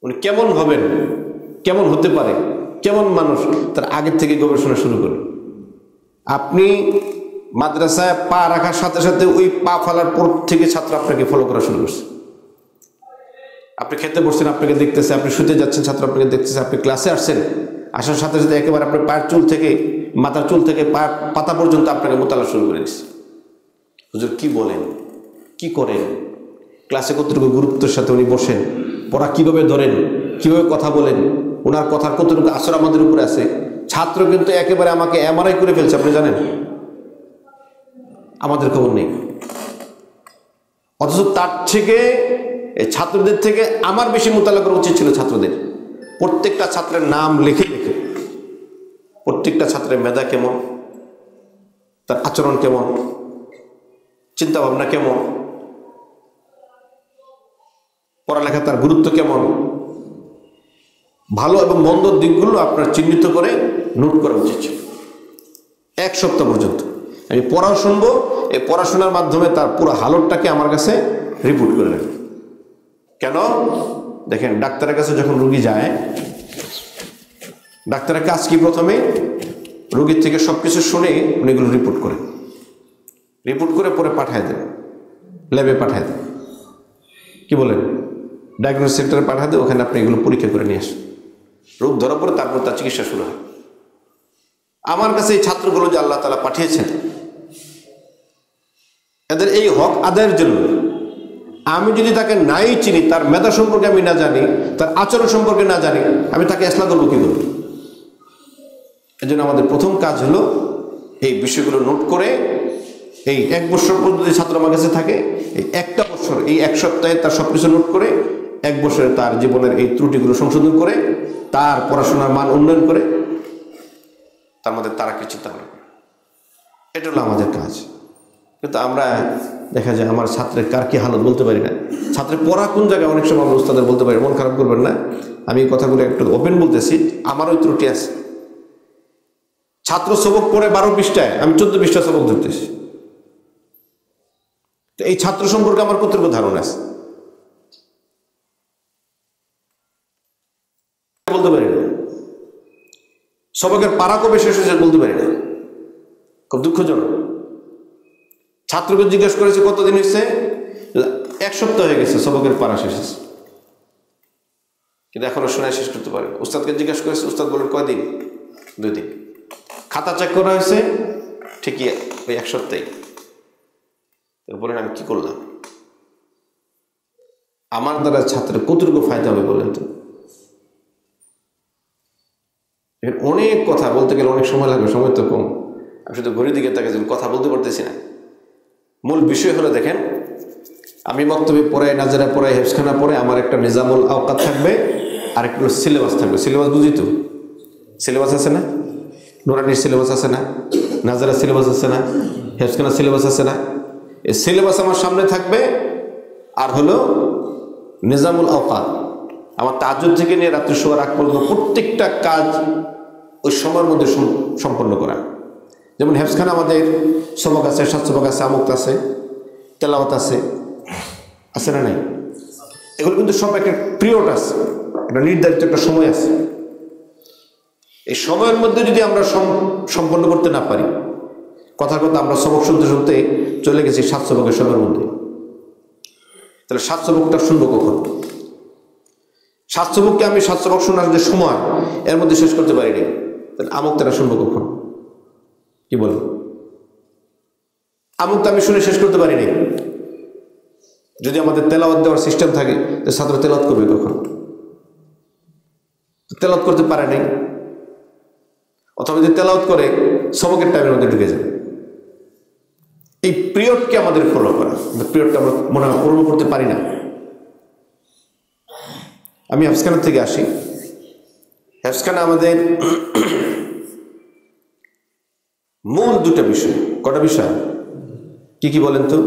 Speaker 1: উনি কেমন হবেন, কেমন হতে পারে, কেমন মানুষ, তার আগের থেকে গবেষণা শুরু করুন। আপনি মাদ্রাসায় পা রাখার সাথে সাথে ওই পা ফেলার পর থেকে ছাত্র আপনাকে ফলো করা শুরু করছে। আপনি খেতে বসছেন, আপনাকে দেখতেছে, আপনি শুতে যাচ্ছেন, ছাত্র আপনাকে দেখতেছে, আপনি ক্লাসে আসছেন, আসার সাথে সাথে একেবারে আপনার পায়ের চুল থেকে, মাথার চুল থেকে পাতা পর্যন্ত আপনাকে মোতালা শুরু করে দিচ্ছে। হুজুর কি বলেন, কি করেন, ক্লাসে কতটুকু গুরুত্বের সাথে উনি বসেন, পড়া কিভাবে ধরেন, কিভাবে কথা বলেন, ওনার কথার কতটুকু আসর আমাদের উপরে আছে। ছাত্র কিন্তু একেবারে আমাকে এমআরআই করে ফেলছে, আপনি জানেন, আমাদের খবর নেই। অথচ তার থেকে ছাত্রদের থেকে আমার বেশি মোতালা করা উচিত ছিল ছাত্রদের। প্রত্যেকটা ছাত্রের নাম লিখে লিখে, প্রত্যেকটা ছাত্রের মেধা কেমন, তার আচরণ কেমন, চিন্তা ভাবনা কেমন, পড়ালেখা তার গুরুত্ব কেমন, ভালো এবং মন্দ দিকগুলো আপনার চিহ্নিত করে নোট করা উচিত ছিল। 1 সপ্তাহ পর্যন্ত আমি পড়াও শুনবো, এই পড়াশোনার মাধ্যমে তার পুরো হালতটাকে আমার কাছে রিপোর্ট করে নেব। কেন? দেখেন, ডাক্তারের কাছে যখন রুগী যায়, ডাক্তারের কাজ কি? প্রথমে রুগীর থেকে সবকিছু শুনে উনি এগুলো রিপোর্ট করে পরে পাঠায় দেন, ল্যাবে পাঠায় দেন, কি বলেন, ডায়াগনোস্টিক সেন্টারে পাঠায় দেন, ওখানে আপনি এগুলো পরীক্ষা করে নিয়ে আসেন। রোগ ধরা পড়ে তারপর তার চিকিৎসা শুরু হয়। আমার কাছে এই ছাত্রগুলো যে আল্লাহ তাআলা পাঠিয়েছেন, এদের এই হক আদায়ের জন্য। আমি যদি তাকে নাই চিনি, তার মেধা সম্পর্কে আমি না জানি, তার আচরণ সম্পর্কে না জানি, আমি তাকে ইসলাম করবো কি করবো? এই জন্য আমাদের প্রথম কাজ হলো এই বিষয়গুলো নোট করে, এই 1 বছর পর্যন্ত ছাত্র আমার কাছে থাকে, এই একটা বছর, এই 1 সপ্তাহে তার সবকিছু নোট করে, 1 বছরে তার জীবনের এই ত্রুটিগুলো সংশোধন করে, তার পড়াশোনার মান উন্নয়ন করে, তার মধ্যে তারা কি চিন্তা করে, এটা হলো আমাদের কাজ। কিন্তু আমরা দেখা যায় আমার ছাত্রের কার কি হালত বলতে পারি না, ছাত্রের পড়া কোন জায়গায় অনেক সময় আমরা উস্তাদের বলতে পারি। মন খারাপ করবেন না, আমি এই কথাগুলো একটু ওপেন বলতেছি, আমারও ত্রুটি আছে। ছাত্র সবক পড়ে 12 পৃষ্ঠায়, আমি 14 পৃষ্ঠা সবক ধরতেছি। তো এই ছাত্র সম্পর্কে আমার কতটুকু ধারণা আছে বলতে পারি না। সবকের পারা কবে শেষ হয়েছে বলতে পারি না, খুব দুঃখজনক। ছাত্রকে জিজ্ঞেস করেছে কতদিন হয়েছে, 1 সপ্তাহ হয়ে গেছে সবকের পারা শেষ হয়েছে, কিন্তু এখনো শোনায় শেষ করতে পারে। উস্তাদকে জিজ্ঞেস করেছে, উস্তাদ বলেন কয়দিন? 2 দিন। খাতা চেক করা হয়েছে, ঠিকই ওই 1 সপ্তাহে। বলেন আমি কি করলাম? আমার দ্বারা ছাত্রের কতটুকু ফায়দা হবে বলেন তো? অনেক কথা বলতে গেলে অনেক সময় লাগবে, সময় তো কম। আমি শুধু ঘড়ির দিকে তাকে কথা বলতে পারতেছি না। মূল বিষয় হলো, দেখেন, আমি মক্তবে পড়াই, নাজারা পড়াই, হেফজখানা পড়ে, আমার একটা নিজামুল আওকাত থাকবে, আর একটা সিলেবাস থাকবে। সিলেবাস বুঝি তো? সিলেবাস আছে না? নুরানির সিলেবাস আছে না? নাজারা সিলেবাস আছে না? হেফজখানা সিলেবাস আছে না? এই সিলেবাস আমার সামনে থাকবে, আর হলো নিজামুল আওকাত। আমার তাহাজ্জুদ থেকে নিয়ে রাত্রি শোয়ার আগ পর্যন্ত প্রত্যেকটা কাজ ওই সময়ের মধ্যে সম্পন্ন করা। যেমন হেফজখানা আমাদের সবক আছে, 7 সবক আছে, আমুক্ত আছে, তেলাওয়াত আছে, আছে না নাই? এগুলো কিন্তু সব একটা পিরিয়ড আছে, একটা নির্ধারিত একটা সময় আছে। এই সময়ের মধ্যে যদি আমরা সম্পন্ন করতে না পারি, কথার কথা আমরা সবক শুনতে শুনতে চলে গেছি 7 সবকের সময়ের মধ্যে, তাহলে 7 সবকটা শুনবো কখন? 7 সবককে আমি 7 সবক শোনার যে সময় এর মধ্যে শেষ করতে পারিনি, তাহলে আমুক্তটা শুনবো কখন? কি বল? আমুক্ত আমি শুনে শেষ করতে পারিনি। যদি আমাদের তেলাওয়াত দেওয়ার সিস্টেম থাকে, তো ছাত্র তেলাওয়াত করবে কখন? তেলাওয়াত করতে পারে নাই, অথবা যদি তেলাওয়াত করে সবকের টাইমের মধ্যে ঢুকে যাবে। এই পিরিয়ডকে আমাদের ফলো করা, পিরিয়ডটা আমরা মনে হয় পূরণ করতে পারি না। আমি হেফজখানা থেকে আসি। হেফজখানা আমাদের মূল 2টা বিষয়। কটা বিষয়? কি কি বলেন তো?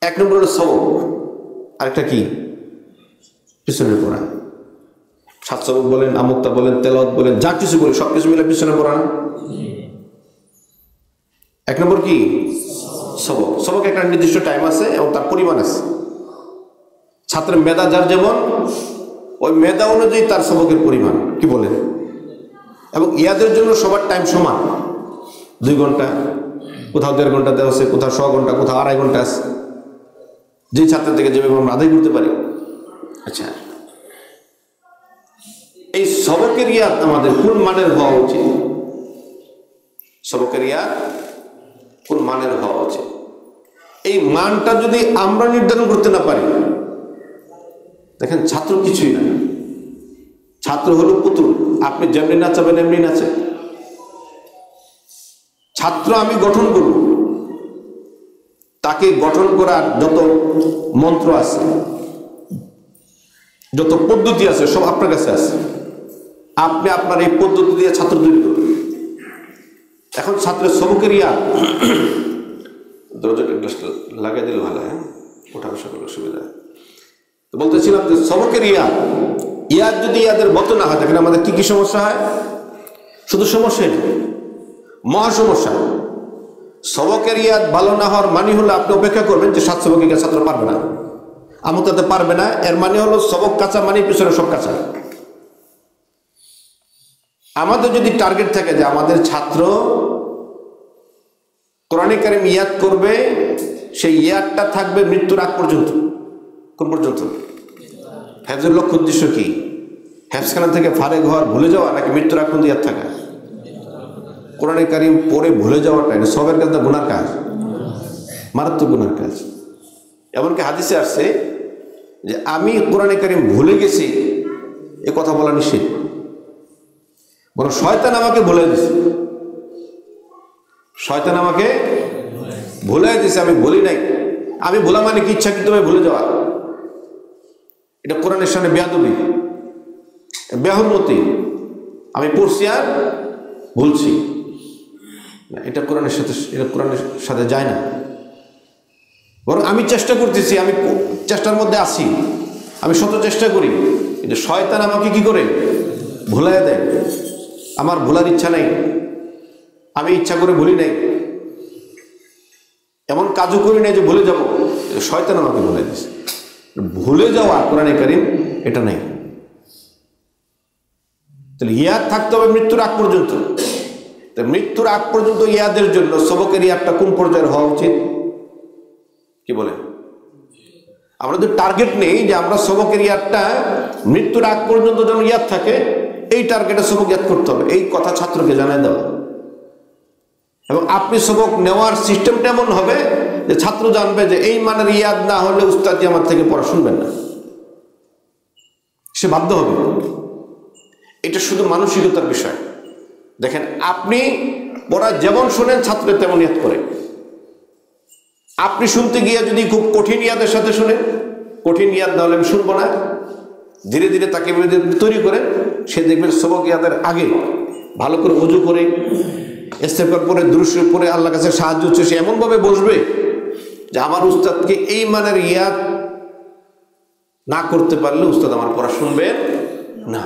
Speaker 1: 1 নম্বর হলো সবক, আরেকটা কি? পিছনের পড়া। 7 সবক বলেন, আমুক্তা বলেন, তেলাওয়াত বলেন, যা কিছু বলেন, সবকিছু মিলে পিছনে পড়া না? 1 নম্বর কি? সবক। সবক একটা নির্দিষ্ট টাইম আছে এবং তার পরিমাণ আছে। ছাত্রের মেধা যার যেমন, ওই মেধা অনুযায়ী তার সবকের পরিমাণ। কি বলেন? এবং ইয়াদের জন্য সবার টাইম সমান। 2 ঘন্টা, কোথাও 1.5 ঘন্টা দেওয়া আছে, কোথাও 100 ঘন্টা, কোথাও 2.5 ঘন্টা আছে, যে ছাত্রের থেকে যেভাবে আমরা আদায় করতে পারি। আচ্ছা, এই সবকের ইয়াদ আমাদের কোন মানের হওয়া উচিত? সবকের ইয়াদ কোন মানের হওয়া উচিত? এই মানটা যদি আমরা নির্ধারণ করতে না পারি, দেখেন ছাত্র কিছুই না। ছাত্র হলো পুতুল, আপনি যেমনি নাচাবেন এমনি নাচে। ছাত্র আমি গঠন করব, তাকে গঠন করার যত মন্ত্র আছে, যত পদ্ধতি আছে, সব আপনার কাছে আছে। আপনি আপনার এই পদ্ধতি দিয়ে ছাত্র তৈরি করবেন। এখন ছাত্রের সবকের ইয়াদ, দরজাটা লাগিয়ে দিলে ভালো, হ্যাঁ, ওঠা বসা করলে সুবিধা। তো বলতেছিলাম যে সবকের ইয়াদ যদি ইয়াদের মতো না হয়, দেখেন আমাদের কি কি সমস্যা হয়। শুধু সমস্যাই না, মহা সমস্যা। সবকের ইয়াদ ভালো না হওয়ার মানে হলো আপনি অপেক্ষা করবেন যে 7 সবকে ছাত্র পারবে না, আমুক্তাতে পারবে না। এর মানে হলো সবক কাঁচা মানে পিছনে সব কাঁচা। আমাদের যদি টার্গেট থাকে যে আমাদের ছাত্র কোরআনে কারিম ইয়াদ করবে, সেই ইয়াদটা থাকবে মৃত্যুর আগ পর্যন্ত। কোন পর্যন্ত? হেফজের লক্ষ্য উদ্দেশ্য কি? হেফজখানা থেকে ফারেক হওয়ার ভুলে যাওয়া, নাকি মৃত্যুর আগ পর্যন্ত ইয়াদ থাকা? কোরআনে কারিম পড়ে ভুলে যাওয়াটা সবের কাছে গুনার কাজ, মারাত্মক গুনার কাজ। এমনকি হাদিসে আসছে যে আমি কোরআনে কারিম ভুলে গেছি, এ কথা বলা নিষেধ। বরং শয়তান আমাকে ভুলে দিছে, শয়তান আমাকে ভুলে দিছে, আমি বলি নাই। আমি ভোলা মানে কি? ইচ্ছাকৃতভাবে ভুলে যাওয়া। এটা কোরআনের সামনে বেয়াদবি, বেহুরমতি। আমি পড়ছি আর ভুলছি না, এটা কোরআনের সাথে, এটা কোরআনের সাথে যায় না। বরং আমি চেষ্টা করতেছি, আমি চেষ্টার মধ্যে আছি, আমি শত চেষ্টা করি, কিন্তু শয়তান আমাকে কি করে ভুলাই দেয়। আমার ভোলার ইচ্ছা নাই, আমি ইচ্ছা করে ভুলি নাই, এমন কাজও করি নাই যে ভুলে যাব, শয়তান আমাকে ভুলে দিচ্ছে। ভুলে যাওয়া কোরআনে কারিম এটা নাই। তাহলে ইয়াদ থাকতে হবে মৃত্যুর আগ পর্যন্ত। মৃত্যুর আগ পর্যন্ত ইয়াদের জন্য সবকের ইয়াদটা কোন পর্যায়ের হওয়া উচিত? কি বলে? আমরা যদি টার্গেট নেই যে আমরা সবকের ইয়াদটা মৃত্যুর আগ পর্যন্ত যেন ইয়াদ থাকে, এই টার্গেটে সবক ইয়াদ করতে হবে, এই কথা ছাত্রকে জানাই দেওয়া। এবং আপনি সবক নেওয়ার সিস্টেমটা এমন হবে যে ছাত্র জানবে যে এই মানের ইয়াদ না হলে উস্তাদি আমার থেকে পড়া শুনবেন না, সে বাধ্য হবে। এটা শুধু মানসিকতার বিষয়। দেখেন, আপনি পড়া যেমন শোনেন ছাত্র তেমন ইয়াদ করে। আপনি শুনতে গিয়ে যদি খুব কঠিন ইয়াদের সাথে শুনেন, কঠিন ইয়াদ না হলে আমি শুনবো না, ধীরে ধীরে তাকে তৈরি করেন, সে দেখবেন সবক ইয়াদের আগে ভালো করে ওযু করে ইস্তেগফার পরে দুরূদ শরীফ পড়ে আল্লাহর কাছে সাহায্য হচ্ছে, সে এমনভাবে বসবে যে আমার উস্তাদকে এই মানের ইয়াদ না করতে পারলে উস্তাদ আমার পড়া শুনবেন না।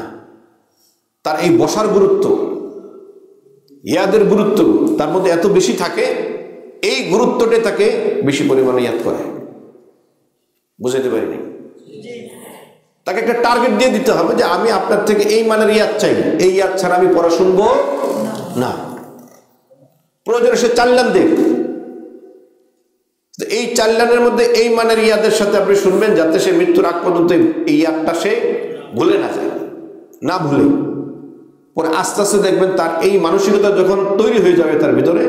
Speaker 1: তার এই বসার গুরুত্ব, ইয়াদের গুরুত্ব তার মধ্যে এত বেশি থাকে, এই গুরুত্বটা তাকে বেশি পরিমাণে ইয়াদ করে। বুঝাইতে পারিনি? তাকে একটা টার্গেট দিয়ে দিতে হবে যে আমি আপনার থেকে এই মানের ইয়াদ চাই, এই ইয়াদ ছাড়া আমি পড়া শুনবো না। প্রয়োজনে সে 4 লাইন দেখ, এই 4 লাইনের মধ্যে এই মানের ইয়াদের সাথে আপনি শুনবেন, যাতে সে মৃত্যুর আগ পর্যন্ত এই ইয়াদটা সে ভুলে না যায়, না ভুলে। পরে আস্তে আস্তে দেখবেন তার এই মানসিকতা যখন তৈরি হয়ে যাবে তার ভিতরে,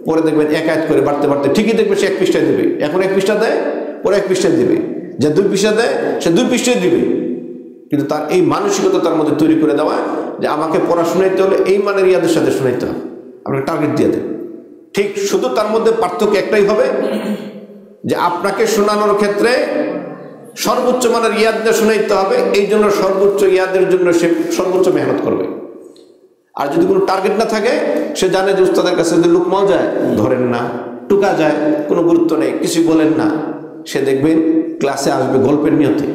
Speaker 1: পরে দেখবেন এক আয়াত করে বাড়তে বাড়তে ঠিকই দেখবে সে 1 পৃষ্ঠায় দেবে। এখন 1 পৃষ্ঠা দেয়, পরে 1 পৃষ্ঠায় দিবে। যে 2 পৃষ্ঠা দেয় সে 2 পৃষ্ঠায় দিবে। কিন্তু তার এই মানসিকতা তার মধ্যে তৈরি করে দেওয়া যে আমাকে পড়া শুনাইতে হলে এই মানের ইয়াদের সাথে শুনাইতে হবে, আপনাকে টার্গেট দিয়ে দেন। ঠিক শুধু তার মধ্যে পার্থক্য একটাই হবে যে আপনাকে শোনানোর ক্ষেত্রে সর্বোচ্চ মানের ইয়াদ দিয়ে শুনাইতে হবে, এই জন্য সর্বোচ্চ ইয়াদের জন্য সে সর্বোচ্চ মেহনত করবে। আর যদি কোনো টার্গেট না থাকে, সে জানে যে উস্তাদের কাছে যদি লুকমাও যায় ধরেন না, টুকা যায় কোনো গুরুত্ব নেই, কিছু বলেন না, সে দেখবেন ক্লাসে আসবে গল্পের নিয়তে।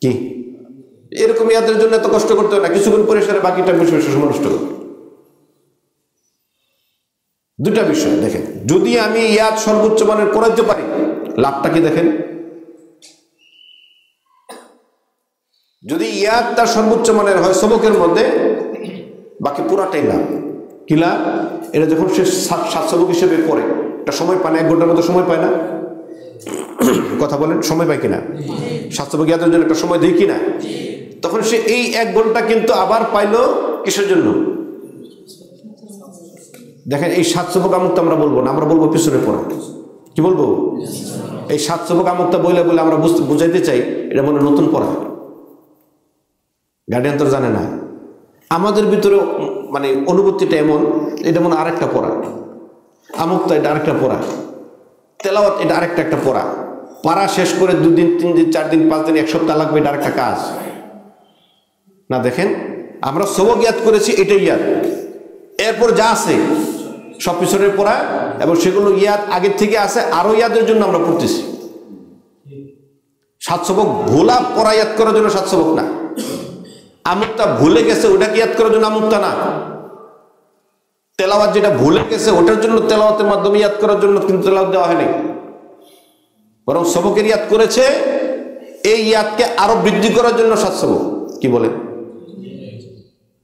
Speaker 1: কি এরকম ইয়াদের জন্য এত কষ্ট করতে হয় না, কিছুক্ষণ পরে সেটা বাকিটা বিষয় সময় নষ্ট করবে। দুটা বিষয় দেখেন, যদি আমি ইয়াদ সর্বোচ্চ মানের করাইতে পারি, লাভটা কি দেখেন? যদি ইয়াদ তার সর্বোচ্চ মানের হয় সবকের মধ্যে, বাকি পুরাটাই লাভ। কি লাভ? এটা যখন সে 7 সবক হিসেবে পড়ে, একটা সময় পায় না, 1 ঘন্টার মতো সময় পায় না, কথা বলেন, সময় পায় কিনা? 7 সবক ইয়াদের জন্য একটা সময় দেয় কিনা? তখন সে এই 1 ঘন্টা কিন্তু আবার পাইলো কিসের জন্য? দেখেন এই 7 সবক আমুকটা আমরা বলবো না, আমরা বলবো পিছনে পড়া। কি বলবো? এই 7 সবক আমুকটা বলে বলে আমরা বুঝাইতে চাই এটা মনে নতুন পড়া। গার্ডিয়ান তো জানে না। আমাদের ভিতরে মানে অনুভূতিটা এমন, এটা মনে আরেকটা পড়া, আমুকটা এটা আরেকটা পড়া, তেলাওয়াত এটা আরেকটা একটা পড়া। পারা শেষ করে 2 দিন 3 দিন 4 দিন 5 দিন 1 সপ্তাহ লাগবে, এটা আরেকটা কাজ না। দেখেন আমরা সবক ইয়াদ করেছি, এটাই ইয়াদ, এরপর যা আছে সব পিছনের পড়া, এবং সেগুলো ইয়াদ আগের থেকে আছে, আরো ইয়াদের জন্য আমরা পড়তেছি। 7 সবক ভোলা পড়া ইয়াদ করার জন্য 7 সবক না, আমুকটা ভুলে গেছে ওটাকে ইয়াদ করার জন্য আমুকটা না, তেলাওয়াত যেটা ভুলে গেছে ওটার জন্য তেলাওয়াতের মাধ্যমে ইয়াদ করার জন্য কিন্তু তেলাওয়াত দেওয়া হয়নি, বরং সবকের ইয়াদ করেছে এই ইয়াদকে আরো বৃদ্ধি করার জন্য 7 সবক। কি বলেন?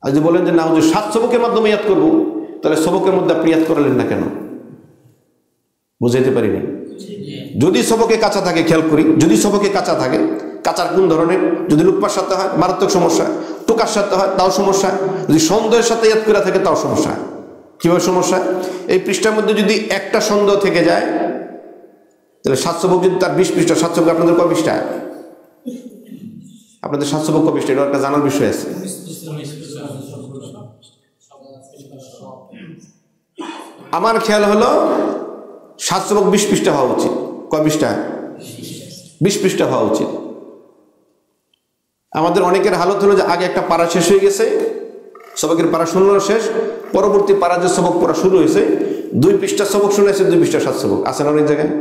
Speaker 1: আর যদি বলেন যে না হুজুর 7 সবকের মাধ্যমে ইয়াদ করবো, তাহলে সবকের মধ্যে আপনি ইয়াদ করালেন না কেন? বুঝাইতে পারিনি। যদি সবকে কাঁচা থাকে, খেয়াল করি, যদি সবকে কাঁচা থাকে, কাঁচার কোন ধরনের? যদি লুকমার সাথে হয় মারাত্মক সমস্যা, টুকার সাথে হয় তাও সমস্যা, যদি সন্দেহের সাথে ইয়াদ করে থাকে তাও সমস্যা। কিভাবে সমস্যা? এই পৃষ্ঠার মধ্যে যদি একটা সন্দেহ থেকে যায়, তাহলে 7 সবক যদি তার 20 পৃষ্ঠা, 7 সবক আপনাদের কয় পৃষ্ঠা? আপনাদের 7 সবক কয় পৃষ্ঠা? এটা একটা জানার বিষয় আছে। আমার খেয়াল হলো 7 সবক 20 পৃষ্ঠা হওয়া উচিত। কয় পৃষ্ঠা? 20 পৃষ্ঠা হওয়া উচিত। আমাদের অনেকের হালত হলো যে আগে একটা পারা শেষ হয়ে গেছে, সবকের পারা শুনলো শেষ, পরবর্তী পারা যে সবক পড়া শুরু হয়েছে 2 পৃষ্ঠা সবক শুনেছে, 2 পৃষ্ঠা 7 সবক আছে না অনেক জায়গায়?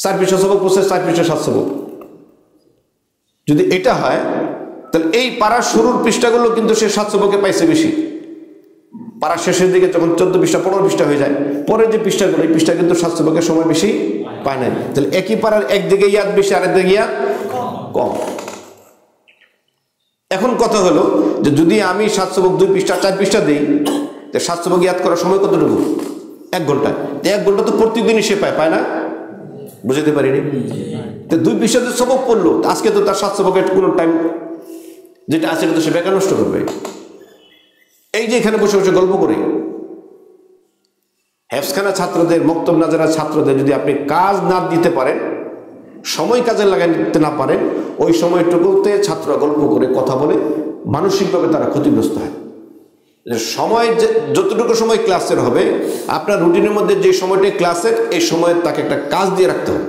Speaker 1: 4 পৃষ্ঠা সবক পড়ছে, 4 পৃষ্ঠা 7 সবক। যদি এটা হয় তাহলে এই পারার শুরুর পৃষ্ঠাগুলো কিন্তু সে 7 সবকে পাইছে বেশি। পারার শেষের দিকে যখন 14 পৃষ্ঠা 15 পৃষ্ঠা হয়ে যায়, পরের যে পৃষ্ঠাগুলো এই পৃষ্ঠা কিন্তু 7 সবকের সময় বেশি পায় না। তাহলে একই পারার একদিকে ইয়াদ বেশি, আরেক দিকে ইয়াদ কম। এখন কথা হলো যে যদি আমি 7 সবক 2 পৃষ্ঠা 4 পৃষ্ঠা দিই, তো 7 সবক ইয়াদ করার সময় কতটুকু? 1 ঘন্টা। 1 ঘন্টা তো প্রতিদিনই সে পায় না? বুঝতে পারিনি। তো 2 পৃষ্ঠাতে সবক পড়লো, আজকে তো তার 7 সবকের কোনো টাইম যেটা আছে এটা তো সে বেকার নষ্ট করবে। এই যে এখানে বসে বসে গল্প করে হেফজখানা ছাত্রদের, মক্তব নাজারা ছাত্রদের যদি আপনি কাজ না দিতে পারেন, সময় কাজে লাগাতে না পারেন, ওই সময়টুকুতে ছাত্ররা গল্প করে কথা বলে মানসিকভাবে তারা ক্ষতিগ্রস্ত হয়। সময় যতটুকু সময় ক্লাসের হবে, আপনার রুটিনের মধ্যে যে সময়টা ক্লাসের, এই সময়ে তাকে একটা কাজ দিয়ে রাখতে হবে।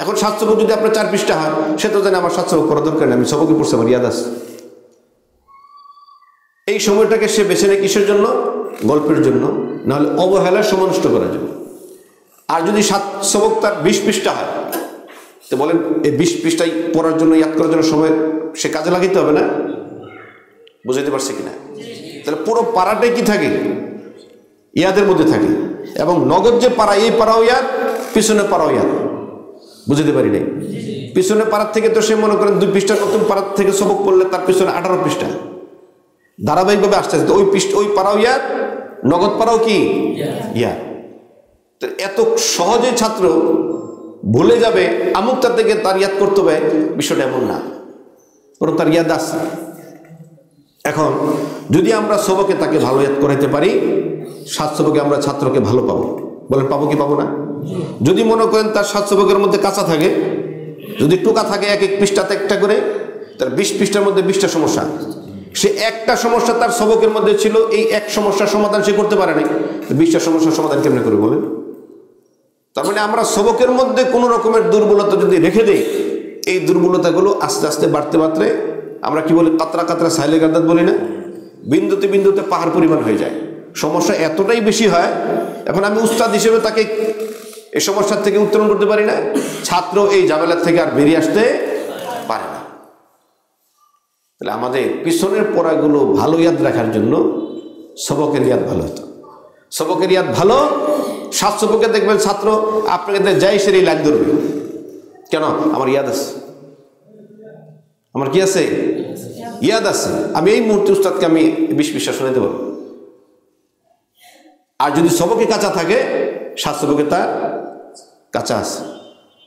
Speaker 1: এখন 7 সবক যদি আপনার 4 পৃষ্ঠা হয়, সে তো জানে আমার 7 সবক পড়া দরকার নেই, আমি সবকে পড়ছি, আমার ইয়াদ আছে। এই সময়টাকে সে বেছে নেয় কিসের জন্য? গল্পের জন্য, নাহলে অবহেলার সময় নষ্ট করার জন্য। আর যদি 7 সবক তার 20 পৃষ্ঠা হয়, তো বলেন এই 20 পৃষ্ঠায় পড়ার জন্য, ইয়াদ করার জন্য সময় সে কাজে লাগাইতে হবে না? বুঝাইতে পারছে কিনা? তাহলে পুরো পাড়াটাই কি থাকে? ইয়াদের মধ্যে থাকে। এবং নগদ যে পাড়া, এই পাড়াও ইয়াদ, পিছনে পাড়াও ইয়াদ। বুঝতে পারি নাই? পিছনে পাড়ার থেকে তো সে মনে করেন 2 পৃষ্ঠা, নতুন পাড়ার থেকে সবক পড়লে তার পিছনে 18 পৃষ্ঠা ধারাবাহিকভাবে আসতে আছে। ওই পাড়াও ইয়াদ, নগদ পাড়াও কি ইয়াদ। তো এত সহজে ছাত্র ভুলে যাবে আমুকটা থেকে তার ইয়াদ করতে হবে, বিষয়টা এমন না, বরং তার ইয়াদ আছে। এখন যদি আমরা সবকে তাকে ভালো ইয়াদ করাইতে পারি, 7 সবকে আমরা ছাত্রকে ভালো পাবো। বলেন পাবো কি পাবো না? যদি মনে করেন তার 7 সবকের মধ্যে কাঁচা থাকে, যদি টোকা থাকে 1 পৃষ্ঠাতে একটা করে, তার 20 পৃষ্ঠার মধ্যে 20টা সমস্যা, সে একটা সমস্যা তার সবকের মধ্যে ছিল, এই এক সমস্যার সমাধান সে করতে পারে নাই, 20টা সমস্যার সমাধান কেমনে করে বলেন? তার মানে আমরা সবকের মধ্যে কোনো রকমের দুর্বলতা যদি রেখে দেই, এই দুর্বলতাগুলো আস্তে আস্তে বাড়তে বাড়তে আমরা কি বলি, কাতরা কাতরা সাইলে গাদাত বলি না, বিন্দুতে বিন্দুতে পাহাড় পরিমাণ হয়ে যায়। সমস্যা এতটাই বেশি হয়, এখন আমি উস্তাদ হিসেবে তাকে এই সমস্যার থেকে উত্তরণ করতে পারি না, ছাত্র এই ঝামেলার থেকে আর বেরিয়ে আসতে পারে না। তাহলে আমাদের পিছনের পড়াগুলো ভালো ইয়াদ রাখার জন্য সবকের ইয়াদ ভালো হতো। সবকের ইয়াদ ভালো, 7 সবকে দেখবেন ছাত্র আপনাকে যাই সেটাই লাগ ধরবে। কেন? আমার ইয়াদ আছে, আমার কি আছে? ইয়াদ আছে। আমি এই মুহূর্তে উস্তাদকে আমি 20 পৃষ্ঠা শোনাতে পারবো। আর যদি সবকে কাঁচা থাকে, 7 সবকে তার কাঁচা আছে।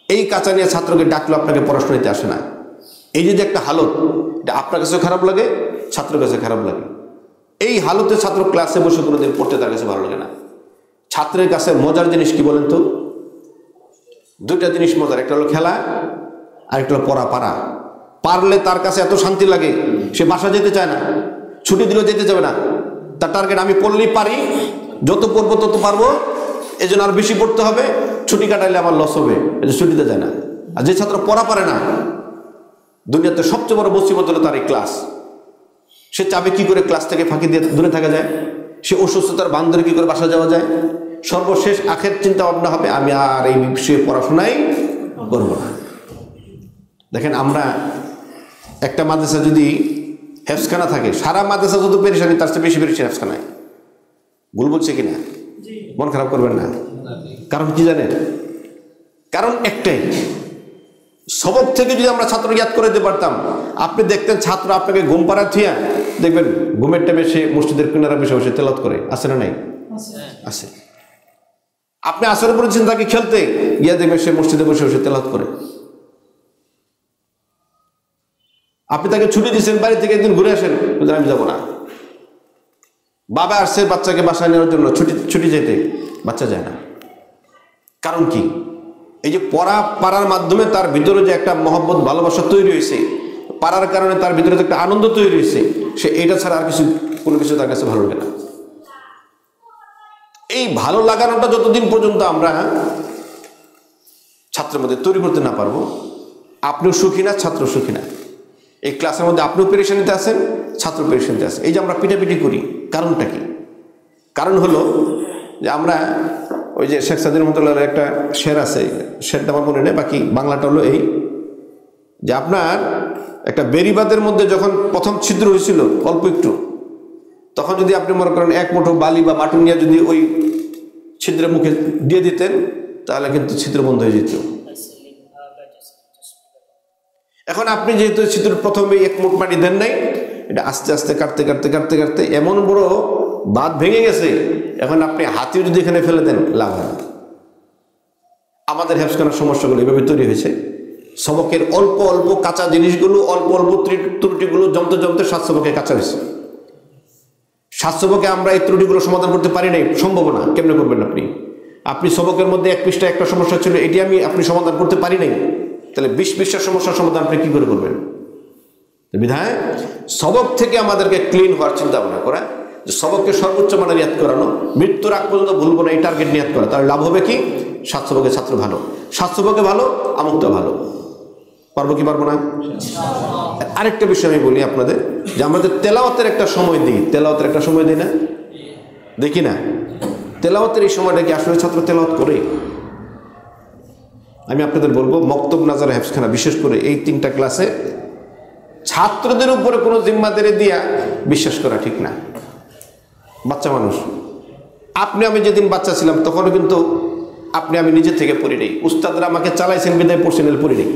Speaker 1: এই কাঁচা নিয়ে ছাত্রকে ডাকলো আপনাকে পড়াশোনা নিতে আসে না। এই যদি একটা হালত, এটা আপনার কাছেও খারাপ লাগে, ছাত্রের কাছে খারাপ লাগে। এই হালতে ছাত্র ক্লাসে বসে কোনোদিন পড়তে তার কাছে ভালো লাগে না। ছাত্রের কাছে মজার জিনিস কি বলেন তো? 2টা জিনিস মজার, একটা হলো খেলা আর একটা হলো পড়া। পারলে তার কাছে এত শান্তি লাগে, সে বাসা যেতে চায় না, ছুটি দিলেও যেতে যাবে না। তার টার্গেট আমি পড়লেই পারি, যত পড়বো তত পারবো, এই জন্য আর বেশি পড়তে হবে, ছুটি কাটাইলে আমার লস হবে, এই যে ছুটিতে যায় না। আর যে ছাত্র পড়া পারে না, দুনিয়াতে সবচেয়ে বড় মুসিবত হলো তার এই ক্লাস। সে চাবে কি করে ক্লাস থেকে ফাঁকি দিয়ে দূরে থাকা যায়, সে অসুস্থতার বান ধরে কি করে বাসা যাওয়া যায়। সর্বশেষ আখের চিন্তা ভাবনা হবে, আমি আর এই বিষয়ে পড়াশোনাই করবো না। দেখেন, আমরা একটা মাদ্রাসা যদি হেফসখানা থাকে, সারা মাদ্রাসা যত পেরেশানি, তার চেয়ে বেশি পেরেশানি হেফসখানায়। ভুল বলছে কিনা? মন খারাপ করবেন না। কারণ কি জানেন? কারণ একটাই, সবক থেকে যদি আমরা ছাত্র ইয়াদ করে দিতে পারতাম, আপনি দেখতেন ছাত্র আপনাকে ঘুম পাড়া থিয়া দেখবেন ঘুমের টাইমে সে মসজিদের কিনারা বসে বসে তেলাওয়াত করে। আছে না নাই? আছে। আপনি আসরে পড়েছেন তাকে খেলতে, গিয়া দেখবেন সে মসজিদে বসে বসে তেলাওয়াত করে। আপনি তাকে ছুটি দিয়েছেন, বাড়ি থেকে একদিন ঘুরে আসেন, আমি যাবো না। বাবা আসছে বাচ্চাকে বাসায় নেওয়ার জন্য, ছুটি যেতে, বাচ্চা যায় না। কারণ কি? এই যে পাড়ার মাধ্যমে তার ভিতরে যে একটা মহব্বত, ভালোবাসা তৈরি হয়েছে, পাড়ার কারণে তার ভিতরে যে একটা আনন্দ তৈরি হয়েছে, সে এটা ছাড়া আর কোনো কিছু তার কাছে ভালো লাগে না। এই ভালো লাগানোটা যতদিন পর্যন্ত আমরা ছাত্রের মধ্যে তৈরি করতে না পারবো, আপনিও সুখী না, ছাত্র সুখী না। এই ক্লাসের মধ্যে আপনিও পেরেশানিতে আছেন, ছাত্র পেরেশানিতে আছে। এই যে আমরা পিটাপিটি করি, কারণটা কি? কারণ হলো যে আমরা ওই যে শেখ সাদির রহমতুল্লাহর একটা শের আছে, শেরটা আমার মনে নেই, বাকি বাংলাটা হলো এই যে আপনার একটা বেরিবাদের মধ্যে যখন প্রথম ছিদ্র হয়েছিল অল্প একটু, তখন যদি আপনি মনে করেন 1 মুঠো বালি বা মাটি নিয়ে যদি ওই ছিদ্রের মুখে দিয়ে দিতেন, তাহলে কিন্তু ছিদ্র বন্ধ হয়ে যেত। এখন আপনি যেহেতু ছিদ্র প্রথমে 1 মুঠ মাটি দেন নাই, এটা আস্তে আস্তে কাটতে কাটতে কাটতে কাটতে এমন বড় বাঁধ ভেঙে গেছে, এখন আপনি হাতিও যদি এখানে ফেলে দেন লাভ হয়। আমাদের হেফসখানার সমস্যাগুলো এভাবে তৈরি হয়েছে। সবকের অল্প অল্প কাঁচা জিনিসগুলো, অল্প অল্প ত্রুটিগুলো জমতে জমতে 7 সবকে কাঁচা হয়েছে। 7 সবকে আমরা এই ত্রুটিগুলো সমাধান করতে পারি নাই, সম্ভব না। কেমনে করবেন আপনি সবকের মধ্যে 1 পৃষ্ঠা একটা সমস্যা ছিল, এটি আপনি সমাধান করতে পারি নাই, তাহলে 20 পৃষ্ঠার সমস্যার সমাধান আপনি কি করে করবেন? বিধায় সবক থেকে আমাদেরকে ক্লিন হওয়ার চিন্তা ভাবনা করা, যে সবককে সর্বোচ্চ মানের ইয়াদ করানো, মৃত্যুর আগ পর্যন্ত ভুলবো না এই টার্গেট নিয়াত করা। তাহলে লাভ হবে কি? স্বাস্থ্যভোগে ছাত্র ভালো, স্বাস্থ্যভোগে ভালো, আমুকটা ভালো। পারবো কি পারবো না? আরেকটা বিষয় আমি বলি আপনাদের, যে আমাদের তেলাওয়াতের একটা সময় দিই, তেলাওয়াতের একটা সময় দিই না, দেখি না? তেলাওয়াতের এই সময়টা কি আসলে ছাত্র তেলাওয়াত করে? আমি আপনাদের বলবো, মক্তব, নাজার, হেফজখানা, বিশেষ করে এই 3টা ক্লাসে ছাত্রদের উপরে কোনো জিম্মাদারি দিয়া বিশ্বাস করা ঠিক না। বাচ্চা মানুষ, আপনি আমি যেদিন বাচ্চা ছিলাম তখনও কিন্তু আপনি আমি নিজে থেকে পড়ি নেই, উস্তাদরা আমাকে চালাইছেন বিদায় পড়ছেন, পড়ি নেই।